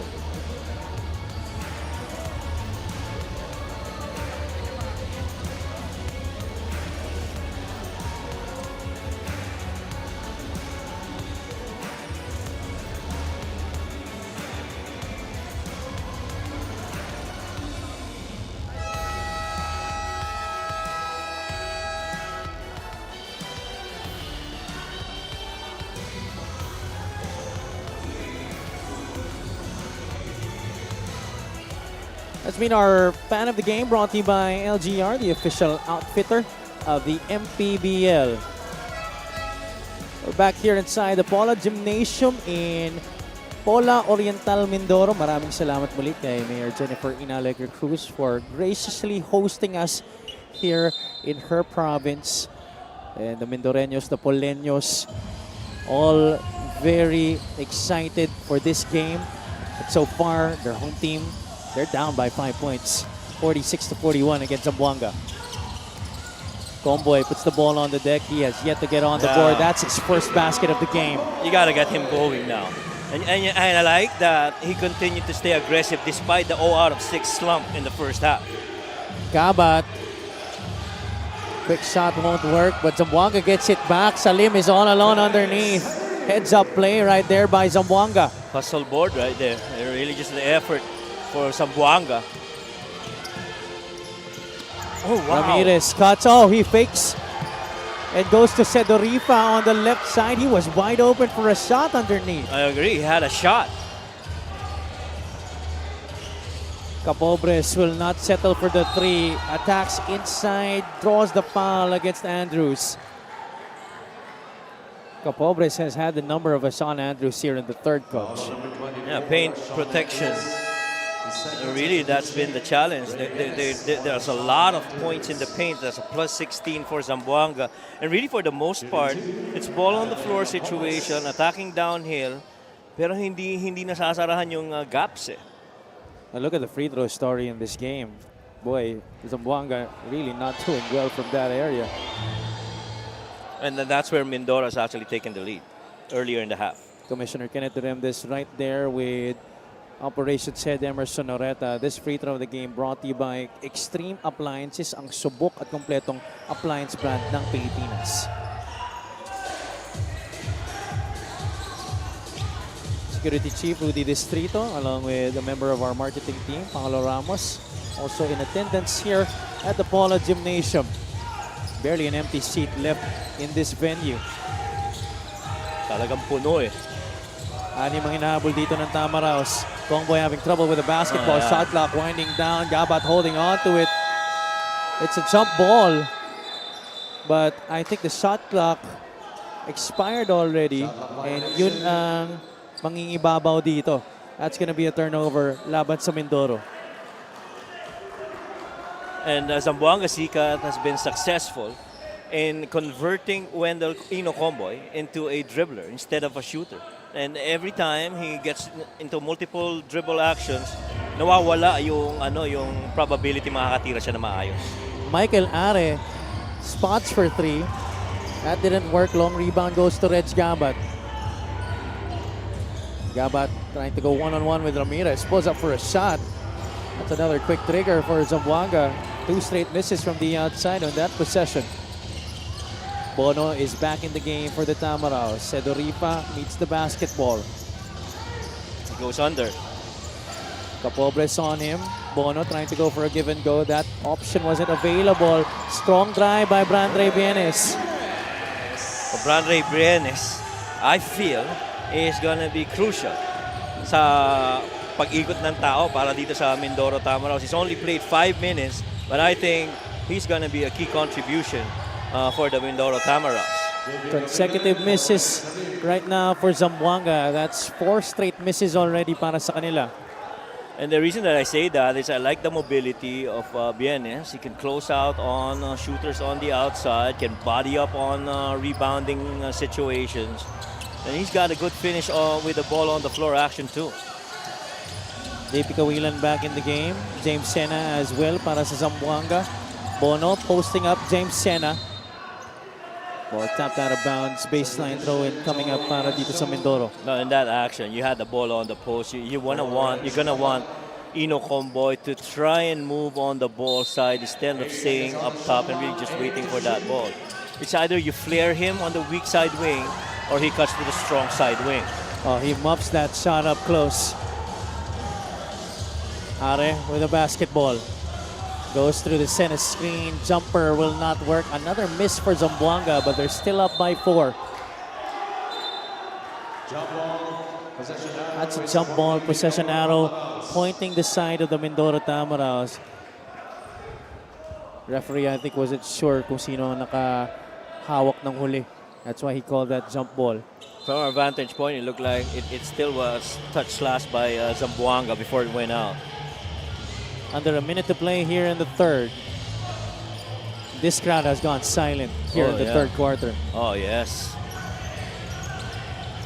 That's been our fan of the game, brought to you by LGR, the official outfitter of the MPBL. We're back here inside the Paula Gymnasium in Pola Oriental, Mindoro. Maraming salamat muli kay Mayor Jennifer Inalegra Cruz for graciously hosting us here in her province. And the Mindoreños, the Poleños, all very excited for this game. But so far, their home team, they're down by 5 points, 46-41 against Zamboanga. Comboy puts the ball on the deck. He has yet to get on the board. That's his first basket of the game. You got to get him going now. And I like that he continued to stay aggressive despite the 0 out of 6 slump in the first half. Gabat. Quick shot won't work, but Zamboanga gets it back. Salim is all alone underneath. Heads up play right there by Zamboanga. Hustle board right there. Really just the effort for Zamboanga. Oh, wow. Ramirez cuts. Oh, he fakes. It goes to Sedorifa on the left side. He was wide open for a shot underneath. I agree. He had a shot. Capobres will not settle for the 3. Attacks inside. Draws the foul against Andrews. Capobres has had the number of Sean Andrews here in the third, coach. Yeah, paint protection. Really, that's been the challenge. There's a lot of points in the paint. There's a plus 16 for Zamboanga. And really, for the most part, it's ball on the floor situation, attacking downhill, pero hindi nasasarahan yung gaps eh. Now look at the free throw story in this game. Boy, Zamboanga really not doing well from that area. And then that's where Mindoro has actually taken the lead earlier in the half. Commissioner Kenneth Duremdes right there with Operations Head Emerson Noreta. This free throw of the game brought to you by Extreme Appliances, ang subok at kompletong appliance brand ng Pilipinas. Security Chief Rudy Distrito along with a member of our marketing team, Paolo Ramos, also in attendance here at the Paula Gymnasium. Barely an empty seat left in this venue. Talagang puno eh. Anim ang hinahabol dito ng Tamaraos. Kongboy having trouble with the basketball. Shot clock winding down. Gabat holding on to it. It's a jump ball. But I think the shot clock expired already. And yun ang mangingibabaw dito. That's gonna be a turnover laban sa Mindoro. And Zamboanga Sikat has been successful in converting Wendell Comboy into a dribbler instead of a shooter. And every time he gets into multiple dribble actions, nawawala yung probability makakatira siya na maayos. Michael Are spots for 3. That didn't work. Long rebound goes to Reg Gabat. Gabat trying to go one-on-one with Ramirez. Pulls up for a shot. That's another quick trigger for Zamboanga. 2 straight misses from the outside on that possession. Bono is back in the game for the Tamaraos. Sedoripa meets the basketball. He goes under. Capobres on him. Bono trying to go for a give and go. That option wasn't available. Strong drive by Brandre Bienes. Brandre Bienes, I feel, is gonna be crucial sa pag-ikot ng tao para dito sa Mindoro Tamaraos. He's only played 5 minutes, but I think he's gonna be a key contribution for the Mindoro Tamaraos. Consecutive misses right now for Zamboanga. That's 4 straight misses already para sa kanila. And the reason that I say that is I like the mobility of Bienes. He can close out on shooters on the outside, can body up on rebounding situations. And he's got a good finish with the ball on the floor action too. JP Kawilan back in the game. James Sena as well para sa Zamboanga. Bono posting up James Sena. Ball tapped out of bounds. Baseline throw in coming up para dito sa Mindoro. No, in that action, you had the ball on the post. You're gonna want Comboy to try and move on the ball side instead of staying up top and really just waiting for that ball. It's either you flare him on the weak side wing or he cuts with a strong side wing. Oh, he muffs that shot up close. Are with a basketball. Goes through the center screen. Jumper will not work. Another miss for Zamboanga, but they're still up by 4. That's a jump ball, possession arrow, pointing the side of the Mindoro Tamaraws. Referee, I think, wasn't sure kung sino ang nakahawak ng huli. That's why he called that jump ball. From our vantage point, it looked like it still was touch slash by Zamboanga before it went out. Under a minute to play here in the third. This crowd has gone silent here in the third quarter. Oh, yes.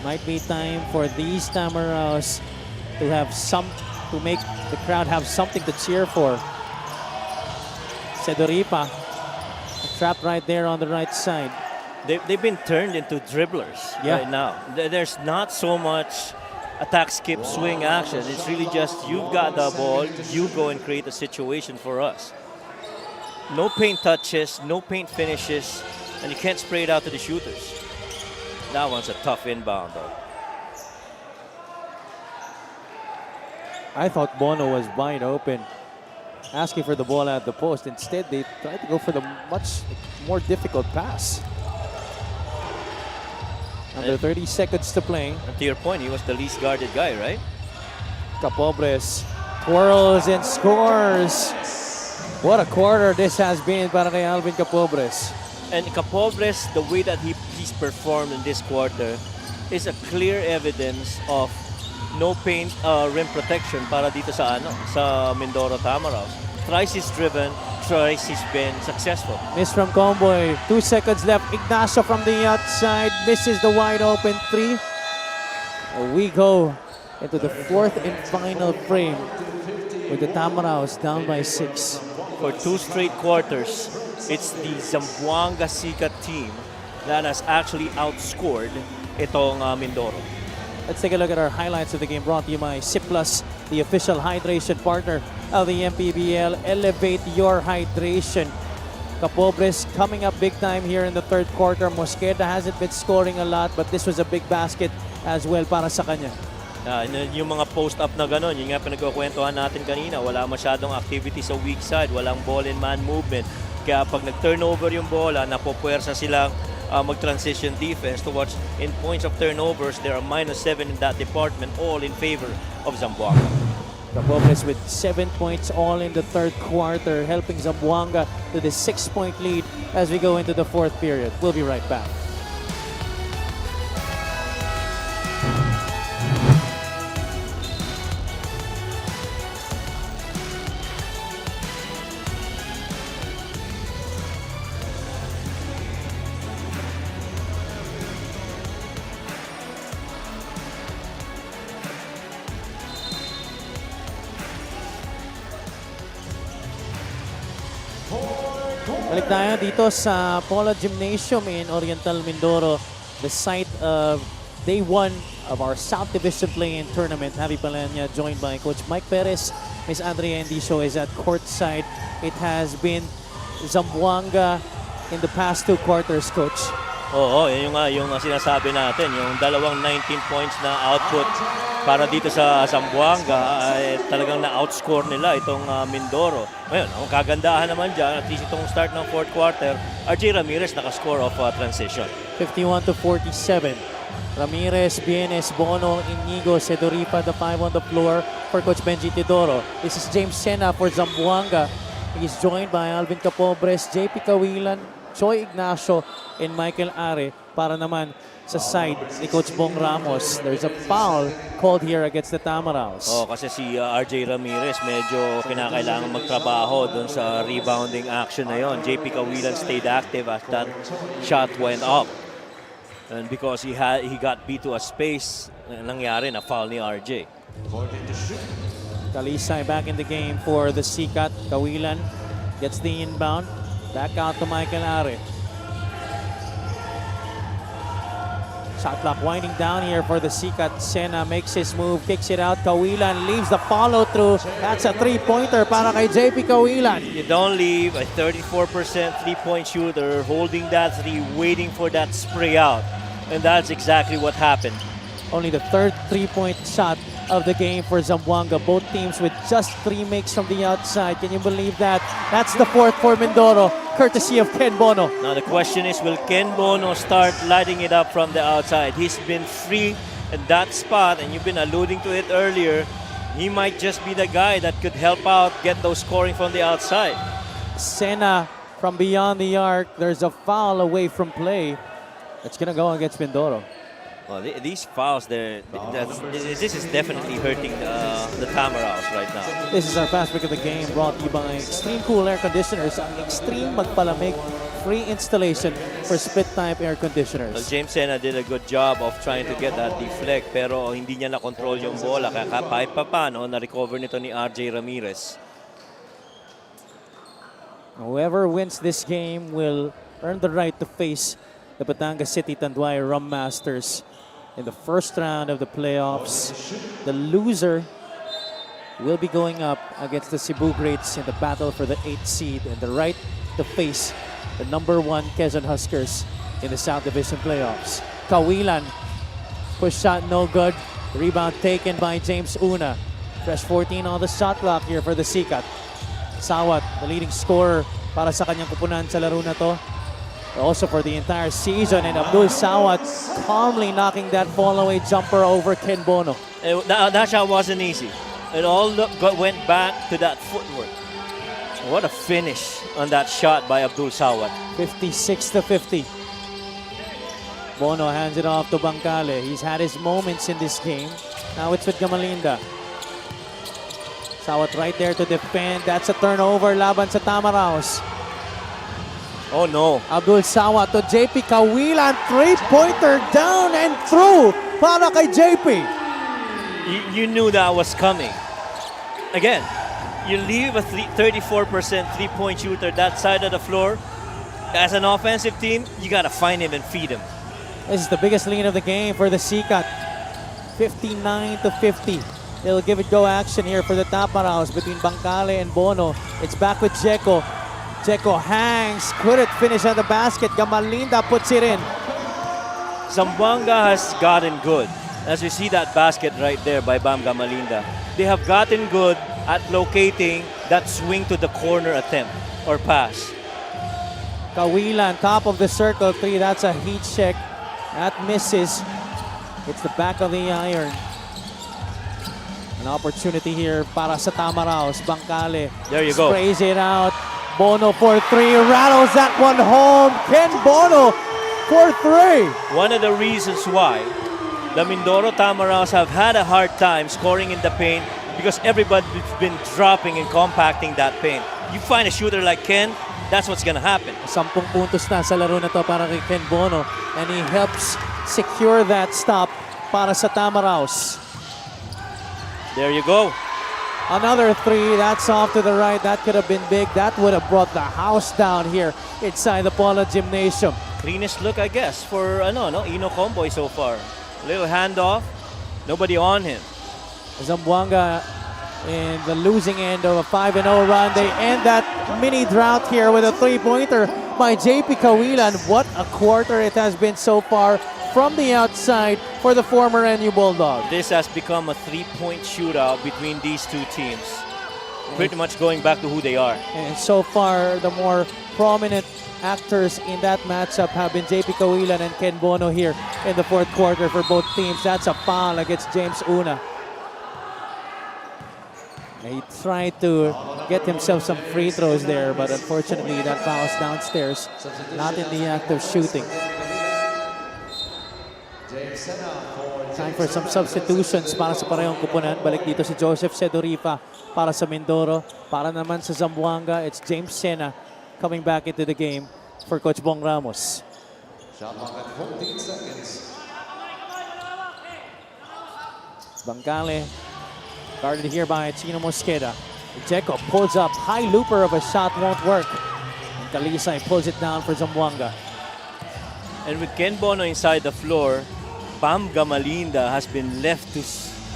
Might be time for these Tamaraws to make the crowd have something to cheer for. Sedoripa, trapped right there on the right side. They've been turned into dribblers right now. There's not so much attack, skip, swing action. It's really just you've got the ball, you go and create a situation for us. No paint touches, no paint finishes, and you can't spray it out to the shooters. That one's a tough inbound, though. I thought Bono was wide open, asking for the ball at the post. Instead, they tried to go for the much more difficult pass. Under 30 seconds to play. And to your point, he was the least guarded guy, right? Capobres twirls and scores. What a quarter this has been para kay Alvin Capobres. And Capobres, the way that he's performed in this quarter is a clear evidence of no paint rim protection para dito sa Mindoro Tamaraws. Thrice he's driven, thrice he's been successful. Miss from Comboy. 2 seconds left. Ignacio from the outside misses the wide open three. We go into the fourth and final frame with the Tamaraws down by 6. For 2 straight quarters, it's the Zamboanga Sikat team that has actually outscored itong Mindoro. Let's take a look at our highlights of the game brought to you by SIP Plus, the official hydration partner of the MPBL. Elevate your hydration. Capobres coming up big time here in the third quarter. Mosqueda hasn't been scoring a lot, but this was a big basket as well para sa kanya. Yung mga post-up na gano'n, yung nga pinagkukwentuhan natin kanina, wala masyadong activity sa weak side, walang ball and man movement. Kaya pag nag-turnover yung bola, napupuwersa silang mag-transition defense towards in points of turnovers. There are -7 in that department, all in favor of Zamboanga. Capobres with 7 points all in the third quarter, helping Zamboanga to the 6-point lead as we go into the fourth period. We'll be right back. Balik tayo dito sa Pola Gymnasium in Oriental Mindoro, the site of day 1 of our South Division play-in tournament. Javi Palanya joined by Coach Mike Perez. Miss Andrea Endicio is at courtside. It has been Zamboanga in the past 2 quarters, Coach. Oo, yun yung sinasabi natin, yung dalawang 19 points na output para dito sa Zamboanga ay talagang na-outscore nila itong Mindoro. Ngayon, ang kagandahan naman dyan, at least itong start ng fourth quarter, RJ Ramirez nakascore of transition. 51-47. Ramirez, Bienes, Bono, Inigo, Sedoripa, the 5 on the floor for Coach Benji Tidoro. This is James Sena for Zamboanga. He's joined by Alvin Capobres, JP Cawilan, Choi Ignacio, and Michael Are para naman sa side ni Coach Bong Ramos. There's a foul called here against the Tamaraws. Oh, kasi si RJ Ramirez medyo kinakailangan magtrabaho doon sa rebounding action na yon. JP Cawilan stayed active as that shot went up. And because he got beat to a space, nangyari na foul ni RJ. Kalisay back in the game for the Sikat. Cawilan gets the inbound. Back out to Michael Are. Shot clock winding down here for the Sikat. Sena makes his move, kicks it out. Cawilan leaves the follow through. That's a 3-pointer para kay JP Cawilan. You don't leave a 34% three-point shooter holding that three, waiting for that spray out. And that's exactly what happened. Only the third 3-point shot of the game for Zamboanga. Both teams with just 3 makes from the outside. Can you believe that? That's the fourth for Mindoro, courtesy of Ken Bono. Now the question is, will Ken Bono start lighting it up from the outside? He's been free And that spot, and you've been alluding to it earlier, he might just be the guy that could help out, get those scoring from the outside. Sena from beyond the arc. There's a foul away from play. It's going to go against Mindoro. Well, these fouls, this is definitely hurting the Tamaraws right now. This is our fast break of the game, brought to you by Extreme Cool Air Conditioners. Ang Extreme Magpalamig, free installation for split-type air Well, conditioners. James Sena did a good job of trying to get that deflect, pero hindi niya na-control yung bola. Kaya kahit pa paano, na-recover nito ni RJ Ramirez. Whoever wins this game will earn the right to face the Batangas City Tanduay Rum Masters in the first round of the playoffs. The loser will be going up against the Cebu Greats in the battle for the 8th seed and the right to face the #1 Quezon Huskers in the South Division playoffs. Kawilan, push shot no good. Rebound taken by James Una. Fresh 14 on the shot clock here for the Sikat. Sawat, the leading scorer para sa kanyang kupunan sa laro na to. Also for the entire season, and Abdul Sawat calmly knocking that fall-away jumper over Ken Bono. That shot wasn't easy. It all went back to that footwork. What a finish on that shot by Abdul Sawat. 56-50. Bono hands it off to Bangkale. He's had his moments in this game. Now it's with Gamalinda. Sawat right there to defend. That's a turnover laban sa Tamaraws. Oh no. Abdul Sawat to JP Kawilan. Three-pointer down and through para kay JP. You knew that was coming. Again, you leave a 34% three-point shooter that side of the floor. As an offensive team, you got to find him and feed him. This is the biggest lead of the game for the Sikat. 59-50. They'll give it go action here for the Tamaraws between Bangkale and Bono. It's back with Jeko. Jeko hangs, couldn't finish on the basket. Gamalinda puts it in. Zambonga has gotten good. As we see that basket right there by Bam Gamalinda. They have gotten good at locating that swing to the corner attempt or pass. Kawilan, top of the circle three. That's a heat check. That misses. It's the back of the iron. An opportunity here para sa Tamaraws. Bangkale There you go. sprays it out. Bono for three, rattles that one home. Ken Bono for three. One of the reasons why the Mindoro Tamaraws have had a hard time scoring in the paint because everybody's been dropping and compacting that paint. You find a shooter like Ken, that's what's gonna happen. 10 puntos na sa laro na to para kay Ken Bono. And he helps secure that stop para sa Tamaraws. There you go. Another three, that's off to the right. That could have been big. That would have brought the house down here inside the Polo Gymnasium. Cleanest look, I guess, for Ino Comboy so far. Little handoff, nobody on him. Zamboanga in the losing end of a 5-0 run. They end that mini drought here with a three-pointer by JP Kawilan. What a quarter it has been so far from the outside for the former NU Bulldog. This has become a three-point shootout between these two teams. Pretty much going back to who they are. And so far, the more prominent actors in that matchup have been JP Kawilan and Ken Bono here in the fourth quarter for both teams. That's a foul against James Una. He tried to get himself some free throws there, but unfortunately that foul's downstairs, not in the act of shooting. Time for some substitutions para sa parehong kupunan. Balik dito si Joseph Sedorifa para sa Mindoro. Para naman sa Zamboanga, it's James Sena coming back into the game for Coach Bong Ramos. Bangkale guarded here by Chino Mosqueda. Jeko pulls up, high looper of a shot won't work. And Kalisay pulls it down for Zamboanga. And with Ken Bono inside the floor, Bam Gamalinda has been left to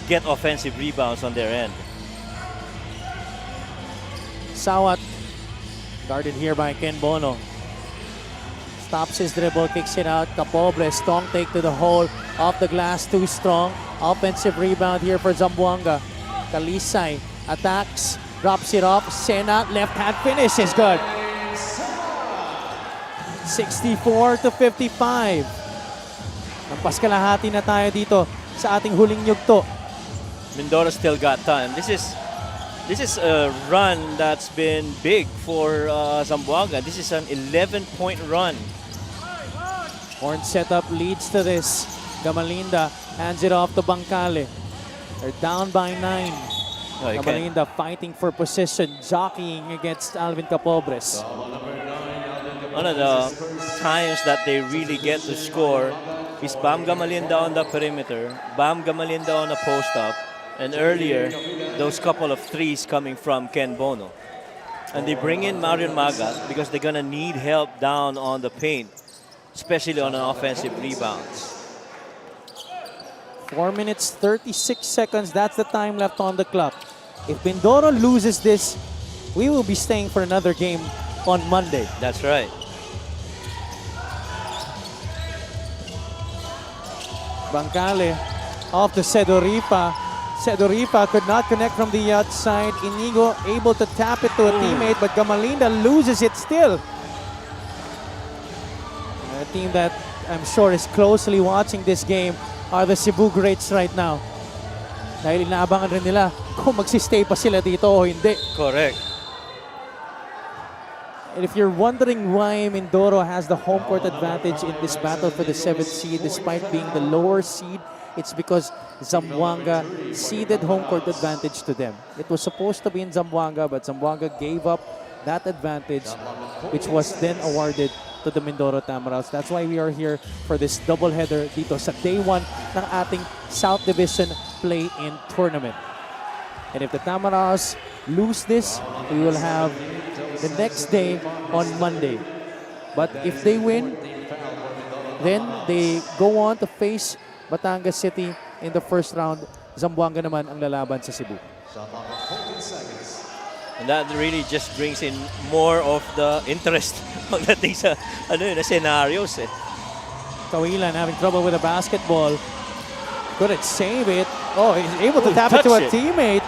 get offensive rebounds on their end. Sawat guarded here by Ken Bono. Stops his dribble, kicks it out. Capobre, strong take to the hole. Off the glass, too strong. Offensive rebound here for Zamboanga. Kalisay attacks, drops it off. Sena, left hand finish is good. 64-55. Nagpas kalahati na tayo dito sa ating huling yugto. Mindoro still got time. This is a run that's been big for Zamboanga. This is an 11-point run. Horn setup leads to this. Gamalinda hands it off to Bangkale. They're down by 9. Oh, you can't- Gamalinda fighting for position, jockeying against Alvin Capobres. One of the times that they really get to score is Bam Gamalinda on the perimeter, Bam Gamalinda on the post-up, and earlier, those couple of threes coming from Ken Bono. And they bring in Marion Magat because they're going to need help down on the paint, especially on an offensive rebounds. 4 minutes, 36 seconds. That's the time left on the clock. If Mindoro loses this, we will be staying for another game on Monday. That's right. Bangkale off to Sedoripa. Sedoripa could not connect from the outside. Inigo able to tap it to a teammate, but Gamalinda loses it still. A team that I'm sure is closely watching this game are the Cebu Greats right now. Dahil inaabangan rin nila kung magsistay pa sila dito o hindi. Correct. And if you're wondering why Mindoro has the home court advantage in this battle for the 7th seed despite being the lower seed, it's because Zamboanga ceded home court advantage to them. It was supposed to be in Zamboanga, but Zamboanga gave up that advantage, which was then awarded to the Mindoro Tamaraws. That's why we are here for this doubleheader dito sa day 1 ng ating South Division play-in tournament. And if the Tamaraws lose this, we will have the next day on Monday. But if they win, then they go on to face Batangas City in the first round. Zamboanga naman ang lalaban sa Cebu. And that really just brings in more of the interest pagdating sa scenarios. Kawilan having trouble with the basketball. Couldn't save it. Oh, he's able to tap it to a touch it. teammate.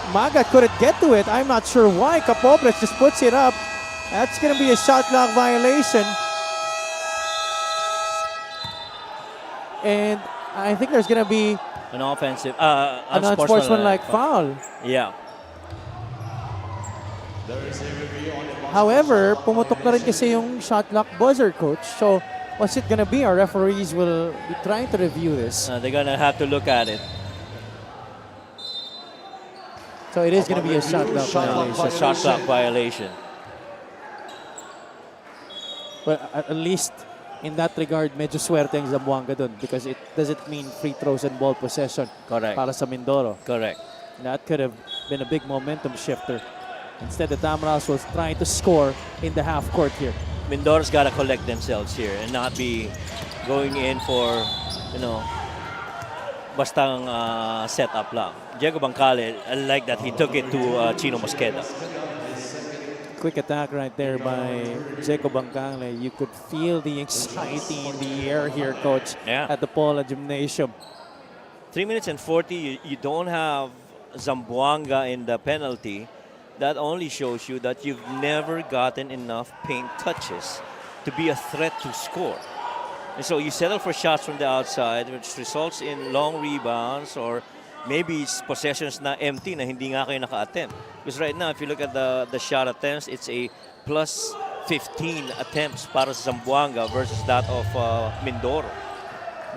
Maga couldn't get to it. I'm not sure why. Capobres just puts it up. That's going to be a shot clock violation. And I think there's going to be An offensive, an unsportsmanlike foul. Yeah. However, pumutok na rin kasi yung shot clock buzzer, coach. So, what's it going to be? Our referees will be trying to review this. They're going to have to look at it. So, it is going to be a shot clock violation. It's a shot clock violation. Well, at least in that regard, medyo swerte ang Zamboanga dun because it doesn't mean free throws and ball possession Correct. para sa Mindoro. Correct. That could have been a big momentum shifter. Instead, the Tamaraws was trying to score in the half court here. Mindoro's got to collect themselves here and not be going in for, bastang setup lang. Diego Bangkale, I like that he took it to Chino Mosqueda. Quick attack right there by Jacob Bangkale. You could feel the anxiety in the air here, coach, Yeah. at the Paula Gymnasium. 3 minutes and 40, you don't have Zamboanga in the penalty. That only shows you that you've never gotten enough paint touches to be a threat to score. And so you settle for shots from the outside, which results in long rebounds or maybe it's possessions na empty na hindi nga kayo naka-attempt. Because right now, if you look at the shot attempts, it's a plus 15 attempts para sa Zamboanga versus that of Mindoro.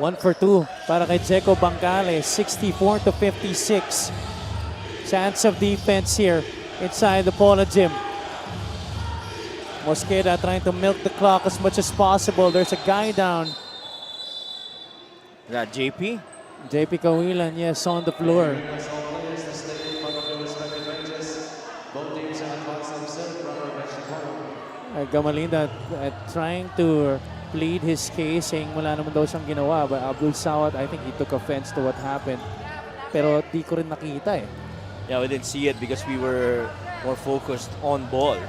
1 for 2 para kay Jacob Bangkale. 64 to 56. Chance of defense here inside the Paula Gym. Mosqueda trying to milk the clock as much as possible. There's a guy down. Is that JP? JP Kawilan, yes, on the floor. Gamalinda trying to plead his case, saying wala naman daw siyang ginawa. But Abdul Sawat, I think he took offense to what happened. Pero di ko rin nakita eh. Yeah, we didn't see it because we were more focused on ball.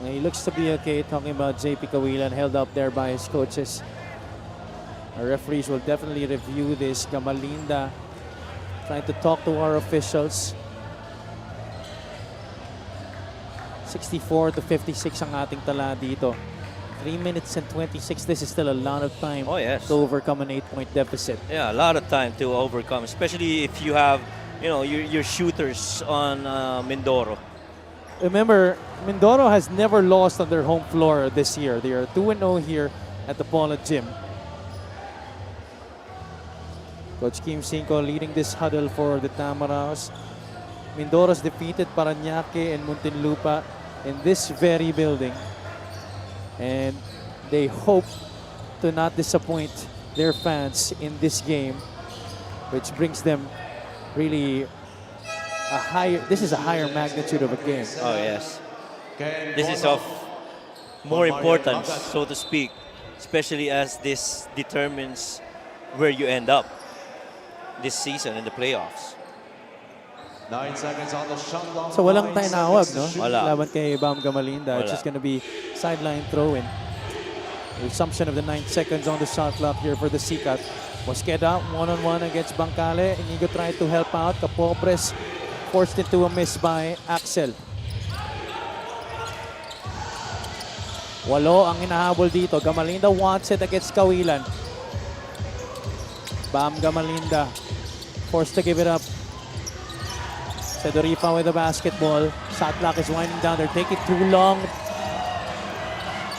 He looks to be okay, talking about JP Kawilan, held up there by his coaches. Our referees will definitely review this. Gamalinda trying to talk to our officials. 64 to 56 ang ating tala dito. 3 minutes and 26. This is still a lot of time Oh, yes. to overcome an 8-point deficit. Yeah, a lot of time to overcome, especially if you have, your shooters on Mindoro. Remember, Mindoro has never lost on their home floor this year. They are 2-0 here at the Paula Gym. Coach Kim Cinco leading this huddle for the Tamaraos. Mindoro's defeated Parañaque and Muntinlupa in this very building. And they hope to not disappoint their fans in this game, which brings them really this is a higher magnitude of a game. Oh, yes. This is of more importance, so to speak, especially as this determines where you end up this season in the playoffs. 9 seconds on the shot clock. So walang tinawag, no? Wala. Laban kay Bam Gamalinda. It's Wala. just going to be sideline throw-in. Resumption of the 9 seconds on the shot clock here for the Sikat. Mosqueda one-on-one against Bangkale. Inigo tried to help out. Capobres forced into a miss by Axel. Walo ang hinahabol dito. Gamalinda wants it against Kawilan. Bam Gamalinda forced to give it up. Sedorifa with the basketball. Shot clock is winding down. They're taking too long.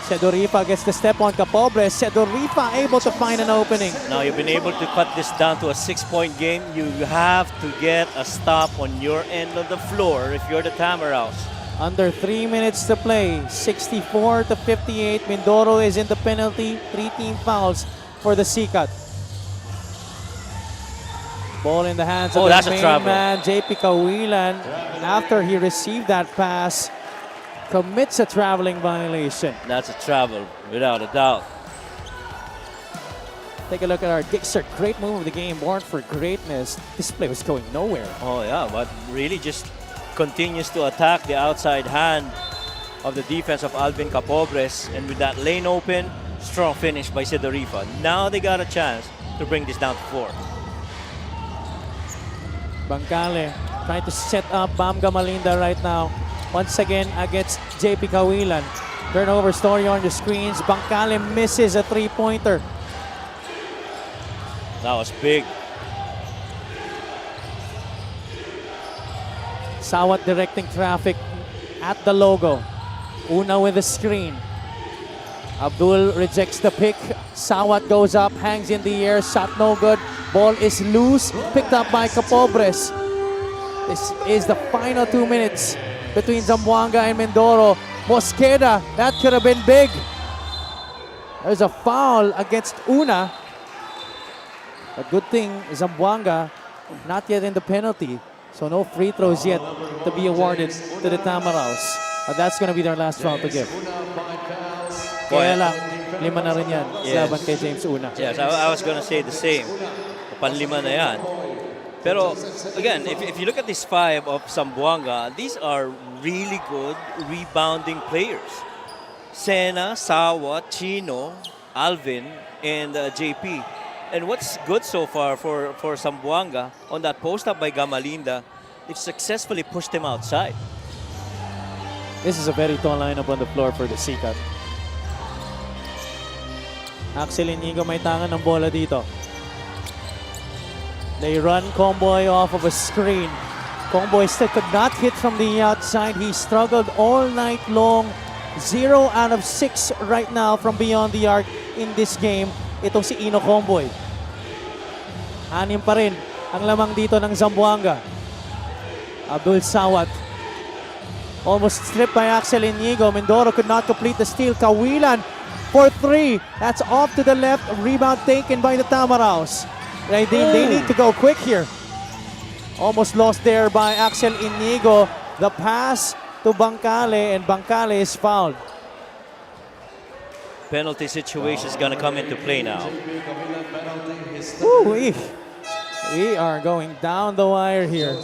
Sedorifa gets the step on Capobres. Sedorifa able to find an opening. Now you've been able to cut this down to a 6-point game. You have to get a stop on your end of the floor if you're the Tamaraos. Under 3 minutes to play. 64-58. Mindoro is in the penalty. 3 team fouls for the Sikat. Ball in the hands of that's the a main travel. man, JP Kawilan. After he received that pass, commits a traveling violation. That's a travel, without a doubt. Take a look at our Dixer. Great move of the game, born for greatness. This play was going nowhere. Oh, yeah, but really just continues to attack the outside hand of the defense of Alvin Capobres. And with that lane open, strong finish by Sedorifa. Now they got a chance to bring this down to 4. Bangkale trying to set up Bam Gamalinda right now. Once again against JP Kawilan. Turnover story on the screens. Bangkale misses a 3-pointer. That was big. Sawat directing traffic at the logo. Una with the screen. Abdul rejects the pick. Sawat goes up, hangs in the air, shot no good. Ball is loose, picked up by Capobres. This is the final 2 minutes between Zamboanga and Mindoro. Mosqueda, that could have been big. There's a foul against Una. A good thing, Zamboanga not yet in the penalty. So no free throws yet to be awarded to the Tamaraos. But that's going to be their last foul to give. Kaya lang, 5 na rin yan. Laban kay James Una. Yes, I was gonna say the same. Panlima na yan. Pero again, if you look at this 5 of Zamboanga, these are really good rebounding players. Sena, Sawa, Chino, Alvin, and JP. And what's good so far for Zamboanga on that post-up by Gamalinda, they've successfully pushed him outside. This is a very tall lineup on the floor for the Sikat. Axel Inigo may tangan ng bola dito. They run Comboy off of a screen. Comboy still could not hit from the outside. He struggled all night long. 0 out of 6 right now from beyond the arc in this game. Itong si Ino Comboy. 6 pa rin ang lamang dito ng Zamboanga. Abdul Sawat. Almost stripped by Axel Inigo. Mindoro could not complete the steal. Kawilan for 3. That's off to the left. Rebound taken by the Tamaraos. They need to go quick here. Almost lost there by Axel Inigo. The pass to Bangkale, and Bangkale is fouled. Penalty situation is gonna come into play now. Woo-wee. We are going down the wire here.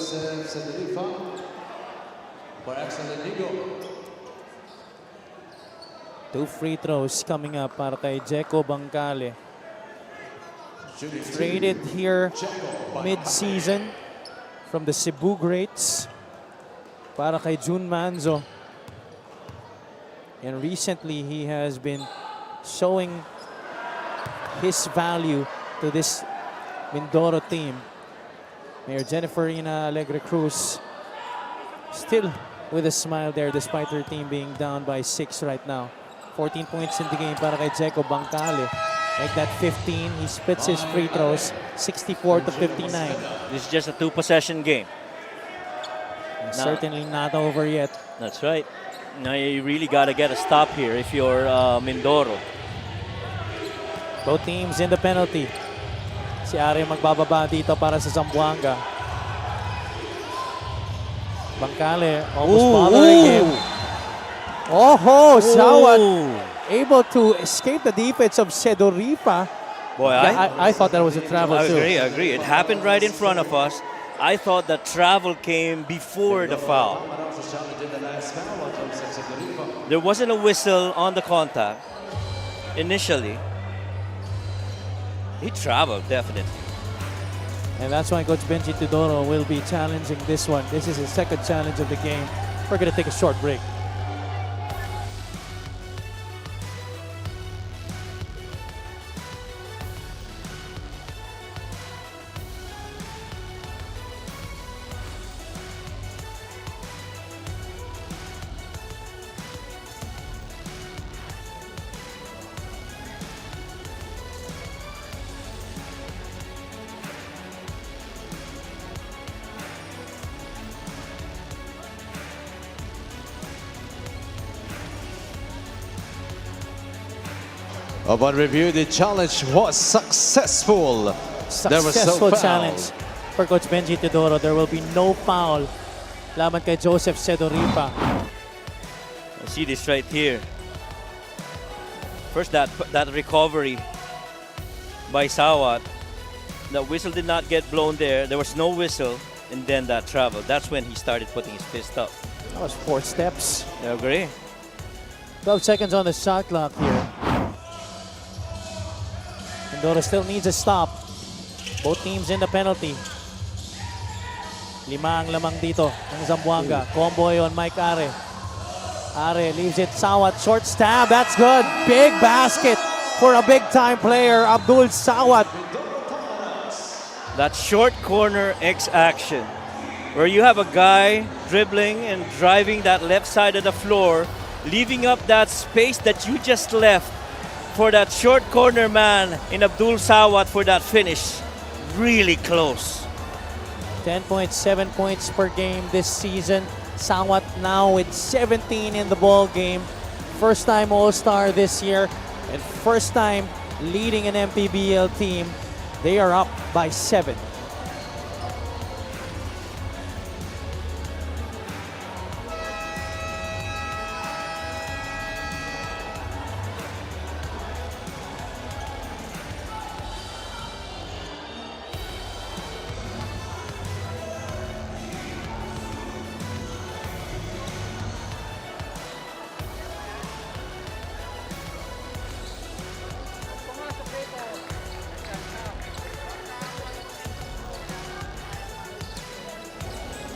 Two free throws coming up para kay Jeko Bangkale. Traded here mid-season from the Cebu Greats para kay Jun Manzo. And recently he has been showing his value to this Mindoro team. Mayor Jenniferina Alegre Cruz still with a smile there despite her team being down by 6 right now. 14 points in the game para kay Jeco Bancale. Like that 15, he splits his free throws, 64 to 59. This is just a 2-possession game. Certainly not over yet. That's right. Now you really got to get a stop here if you're Mindoro. Both teams in the penalty. Si Are magbababa dito para sa Zamboanga. Bancale almost bothering him. Oh, Sawat able to escape the defense of Sedoripa. Boy, I thought that was a travel too. I agree. It happened right in front of us. I thought the travel came before the foul. There wasn't a whistle on the contact initially. He traveled, definitely. And that's why Coach Benji Tudoro will be challenging this one. This is his second challenge of the game. We're going to take a short break. Upon review, the challenge was successful. There was no Successful foul. challenge for Coach Benji Tudoro. There will be no foul laban kay Joseph Sedoripa. I see this right here. First, that recovery by Sawat. The whistle did not get blown there. There was no whistle, and then that travel. That's when he started putting his fist up. That was 4 steps. I agree. 12 seconds on the shot clock here. Mindoro still needs a stop. Both teams in the penalty. 5 ang lamang dito ng Zamboanga. Comboy on Mike Are. Are leaves it. Sawat, short stab. That's good. Big basket for a big-time player, Abdul Sawat. That short corner X action, where you have a guy dribbling and driving that left side of the floor, leaving up that space that you just left for that short corner man in Abdul Sawat for that finish. Really close. 10.7 points per game this season. Sawat now with 17 in the ball game. First time All-Star this year and first time leading an MPBL team. They are up by 7.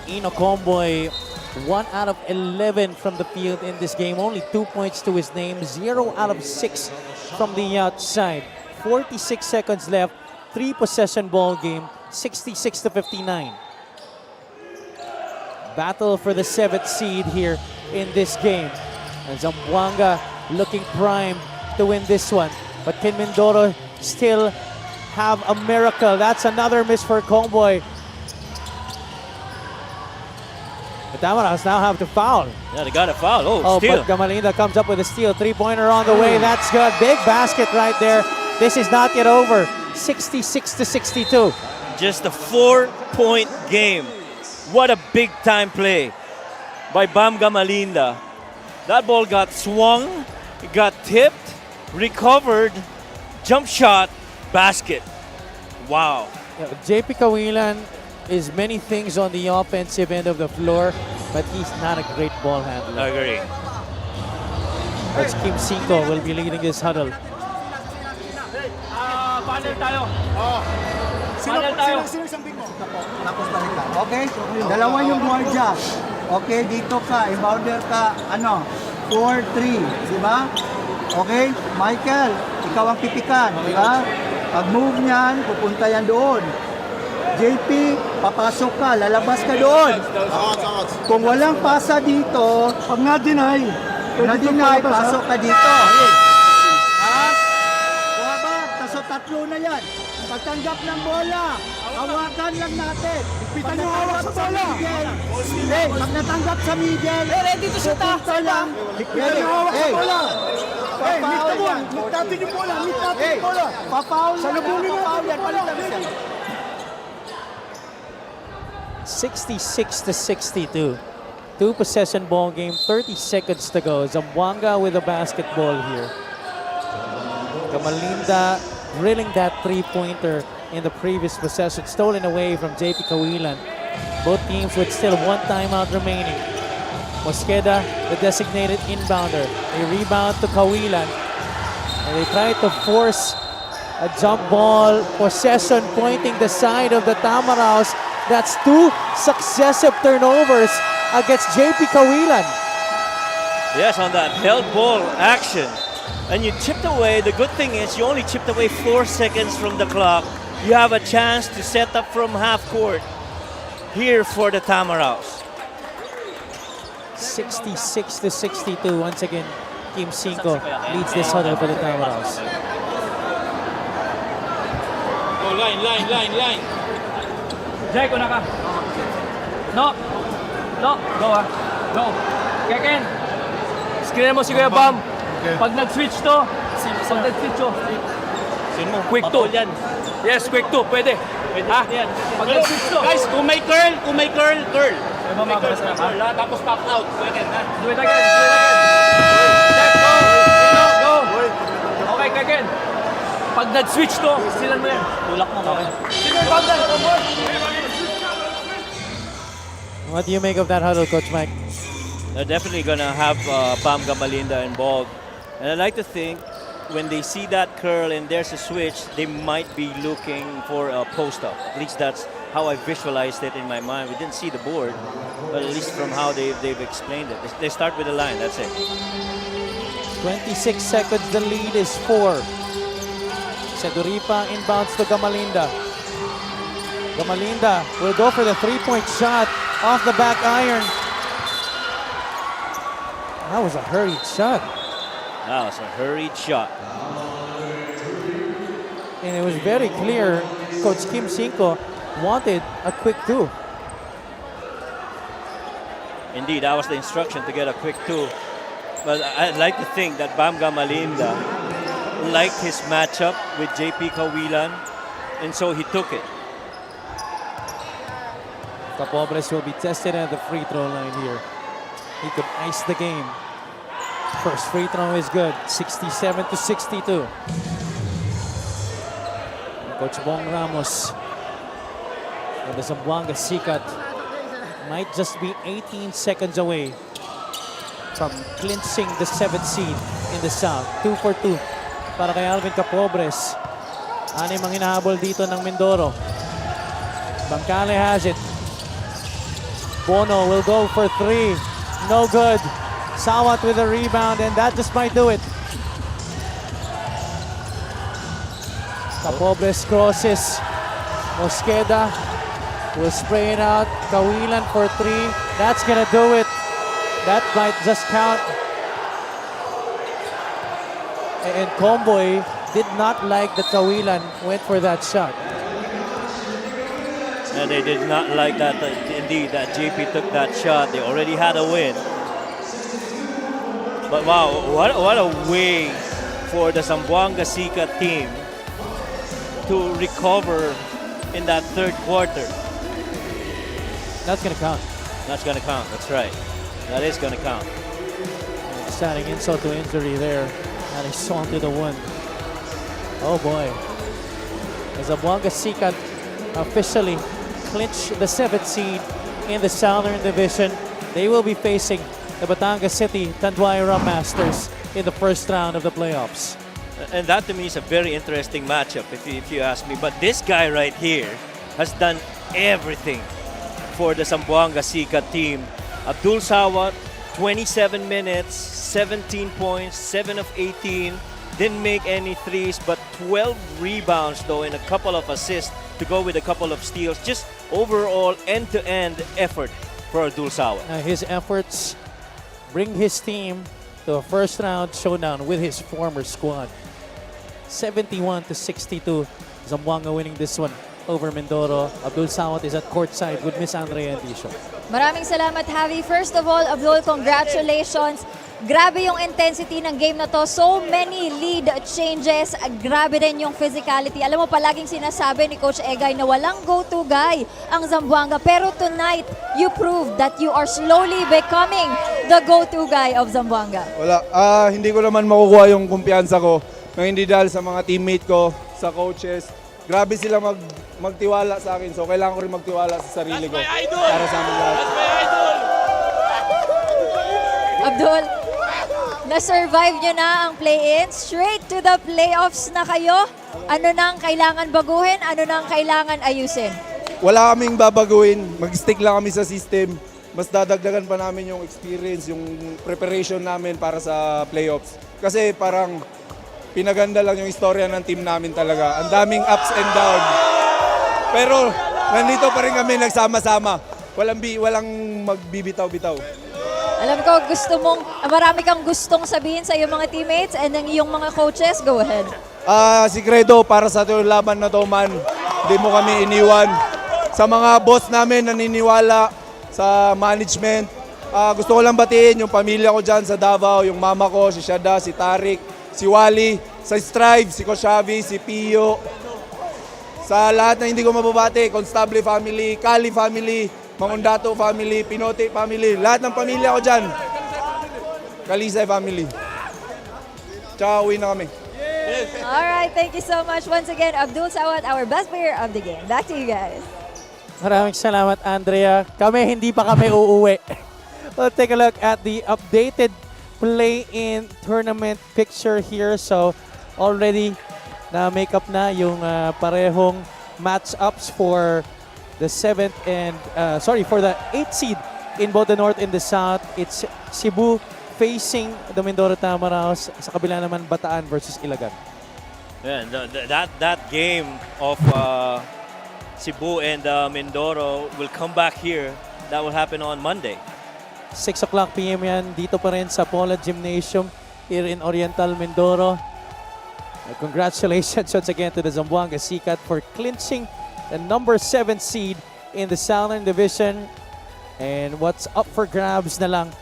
Ino Comboy, 1 out of 11 from the field in this game. Only 2 points to his name. 0 out of 6 from the outside. 46 seconds left. 3-possession ball game. 66 to 59. Battle for the 7th seed here in this game. And Zamboanga looking primed to win this one. But can Mindoro still have a miracle? That's another miss for Comboy. But Damaras now have to foul. Yeah, they got a foul. Oh, steal. But Gamalinda comes up with a steal. 3-pointer on the way. That's good. Big basket right there. This is not yet over. 66 to 62. Just a 4-point game. What a big-time play by Bam Gamalinda. That ball got swung, it got tipped, recovered, jump shot, basket. Wow. JP Kawilan is many things on the offensive end of the floor, but he's not a great ball handler. I agree. Coach Kim Cinco will be leading this huddle. Panel tayo. Sino samping mo? Tapos balik ka. Okay? Dalawa yung guardia. Okay, dito ka. I-boulder ka. 4-3. Diba? Okay? Michael, ikaw ang pipikan, di ba? Pag move niyan, pupunta yan doon. JP, papasok ka, lalabas ka doon. Kung walang pasa dito, pag na-deny, pasok ka dito. Ha? Kuha ba? Taso tatlo na yan. Pagtanggap ng bola, hawakan lang natin. Pag natanggap sa middle, pag natanggap sa middle, ready to shoot lang. Ready, hey, papaul yan. Meet natin yung bola, papaul yan. Salubungin natin yung bola. 66-62. 2-possession ball game, 30 seconds to go. Zamboanga with the basketball here. Gamalinda drilling that three-pointer in the previous possession, stolen away from JP Kawilan. Both teams with still one timeout remaining. Mosqueda, the designated inbounder. They rebound to Kawilan. And they try to force a jump ball possession pointing the side of the Tamaraos. That's 2 successive turnovers against JP Kawilan. Yes, on that held ball action. And you chipped away. The good thing is you only chipped away 4 seconds from the clock. You have a chance to set up from half court here for the Tamaraos. 66-62. Once again, Kim Cinco leads this huddle for the Tamaraos. Oh, line. Jay, kuna ka. No, go Go. Keken. Screen mo si Kuya Bam. Pag nag-switch to, quick to. Yes, quick to, pwede. Ha? Pag nag-switch to. Guys, kung may curl. Tapos pop out. Pwede na. Do it again. Go. Okay, Keken. Pag nag-switch to, silan mo yan. Tulak mo. Okay. Sino yung banda? What do you make of that huddle, Coach Mike? They're definitely going to have Bam Gamalinda involved. And I like to think when they see that curl and there's a switch, they might be looking for a post-up. At least that's how I visualized it in my mind. We didn't see the board, but at least from how they've explained it. They start with a line, that's it. 26 seconds, the lead is 4. Seduripa inbounds to Gamalinda. Gamalinda will go for the three-point shot off the back iron. That was a hurried shot. That was a hurried shot. And it was very clear Coach Kim Cinco wanted a quick 2. Indeed, that was the instruction to get a quick 2. But I'd like to think that Bam Gamalinda liked his matchup with JP Kawilan, and so he took it. Capobres will be tested at the free throw line here. He could ice the game. First free throw is good. 67-62. Coach Bong Ramos and the Zamboanga Sikat might just be 18 seconds away from clinching the 7th seed in the South. 2 for 2 para kay Alvin Capobres. Anim ang hinahabol dito ng Mindoro. Bangkale has it. Bono will go for 3. No good. Sawat with a rebound, and that just might do it. Capobres crosses. Mosqueda will spray it out. Kawilan for 3. That's gonna do it. That might just count. And Comboy did not like that Kawilan went for that shot. And they did not like that, indeed, that JP took that shot. They already had a win. But wow, what a way for the Zamboanga Sika team to recover in that third quarter. That's gonna count. That's gonna count, that's right. That is gonna count. Just adding insult to injury there. Adding salt to the wound. Oh boy. The Zamboanga Sika officially clinch the 7th seed in the Southern Division. They will be facing the Batangas City Tanduay Rum Masters in the first round of the playoffs. And that to me is a very interesting matchup if you ask me. But this guy right here has done everything for the Zamboanga Sika team. Abdul Sawat 27 minutes, 17 points, 7 of 18. Didn't make any threes, but 12 rebounds though and a couple of assists to go with a couple of steals. Just overall end-to-end effort for Abdul Sawat. His efforts bring his team to a first round showdown with his former squad. 71-62. Zamboanga winning this one over Mindoro. Abdul Sawat is at courtside with Miss Andrea Andisio. Maraming salamat, Javi. First of all, Abdul, congratulations. Grabe yung intensity ng game na to. So many lead changes. Grabe din yung physicality. Alam mo, palaging sinasabi ni Coach Egay na walang go-to guy ang Zamboanga. Pero tonight, you proved that you are slowly becoming the go-to guy of Zamboanga. Wala, hindi ko naman makukuha yung kumpiyansa ko nang hindi dahil sa mga teammate ko, sa coaches. Grabe sila magtiwala sa akin. So kailangan ko rin magtiwala sa sarili ko. Para sa amin lahat. Abdul, na-survive nyo na ang play-in. Straight to the playoffs na kayo. Ano nang kailangan baguhin? Ano nang kailangan ayusin? Wala kaming babaguhin. Mag-stick lang kami sa system. Mas dadagdagan pa namin yung experience, yung preparation namin para sa playoffs. Kasi parang pinaganda lang yung istorya ng team namin talaga. Ang daming ups and downs. Pero nandito pa rin kami nagsama-sama. Walang magbibitaw-bitaw. Alam ko, marami kang gustong sabihin sa iyong mga teammates and ng iyong mga coaches. Go ahead. Sikreto, para sa ito laban na to, man, hindi mo kami iniwan. Sa mga boss namin naniniwala, sa management, gusto ko lang batiin yung pamilya ko dyan sa Davao, yung mama ko, si Shada, si Tarik, si Wally, sa Strive, si Koshavi, si Pio. Sa lahat na hindi ko mababati, Constable family, Kali family, Mangundato family, Pinote family, lahat ng pamilya ko dyan. Kalisay family. Tsaka uwi na kami. Alright, thank you so much once again, Abdul Sawat, our best player of the game. Back to you guys. Maraming salamat, Andrea. Hindi pa kami uuwi. We'll take a look at the updated play-in tournament picture here. So, already na-make up na yung parehong match-ups for the 7th and, for the 8th seed in both the North and the South. It's Cebu facing the Mindoro Tamaraws. Sa kabila naman, Bataan versus Ilagan. Yeah, that game of Cebu and Mindoro will come back here. That will happen on Monday. 6 o'clock p.m. yan. Dito pa rin sa Pola Gymnasium here in Oriental, Mindoro. Congratulations once again to the Zamboanga Sikat for clinching the number 7 seed in the Southern Division. And what's up for grabs na lang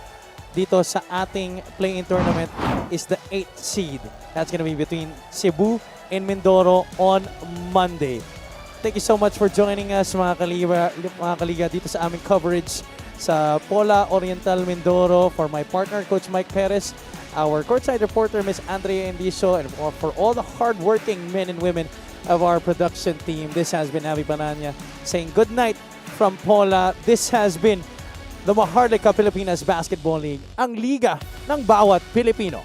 dito sa ating play-in tournament is the 8th seed. That's gonna be between Cebu and Mindoro on Monday. Thank you so much for joining us mga kaliga dito sa aming coverage sa Pola Oriental Mindoro. For my partner, Coach Mike Perez, our courtside reporter, Miss Andrea Andisio, and for all the hardworking men and women of our production team, this has been Avi Bananya saying good night from Pola. This has been the Maharlika Pilipinas Basketball League, ang liga ng bawat Pilipino.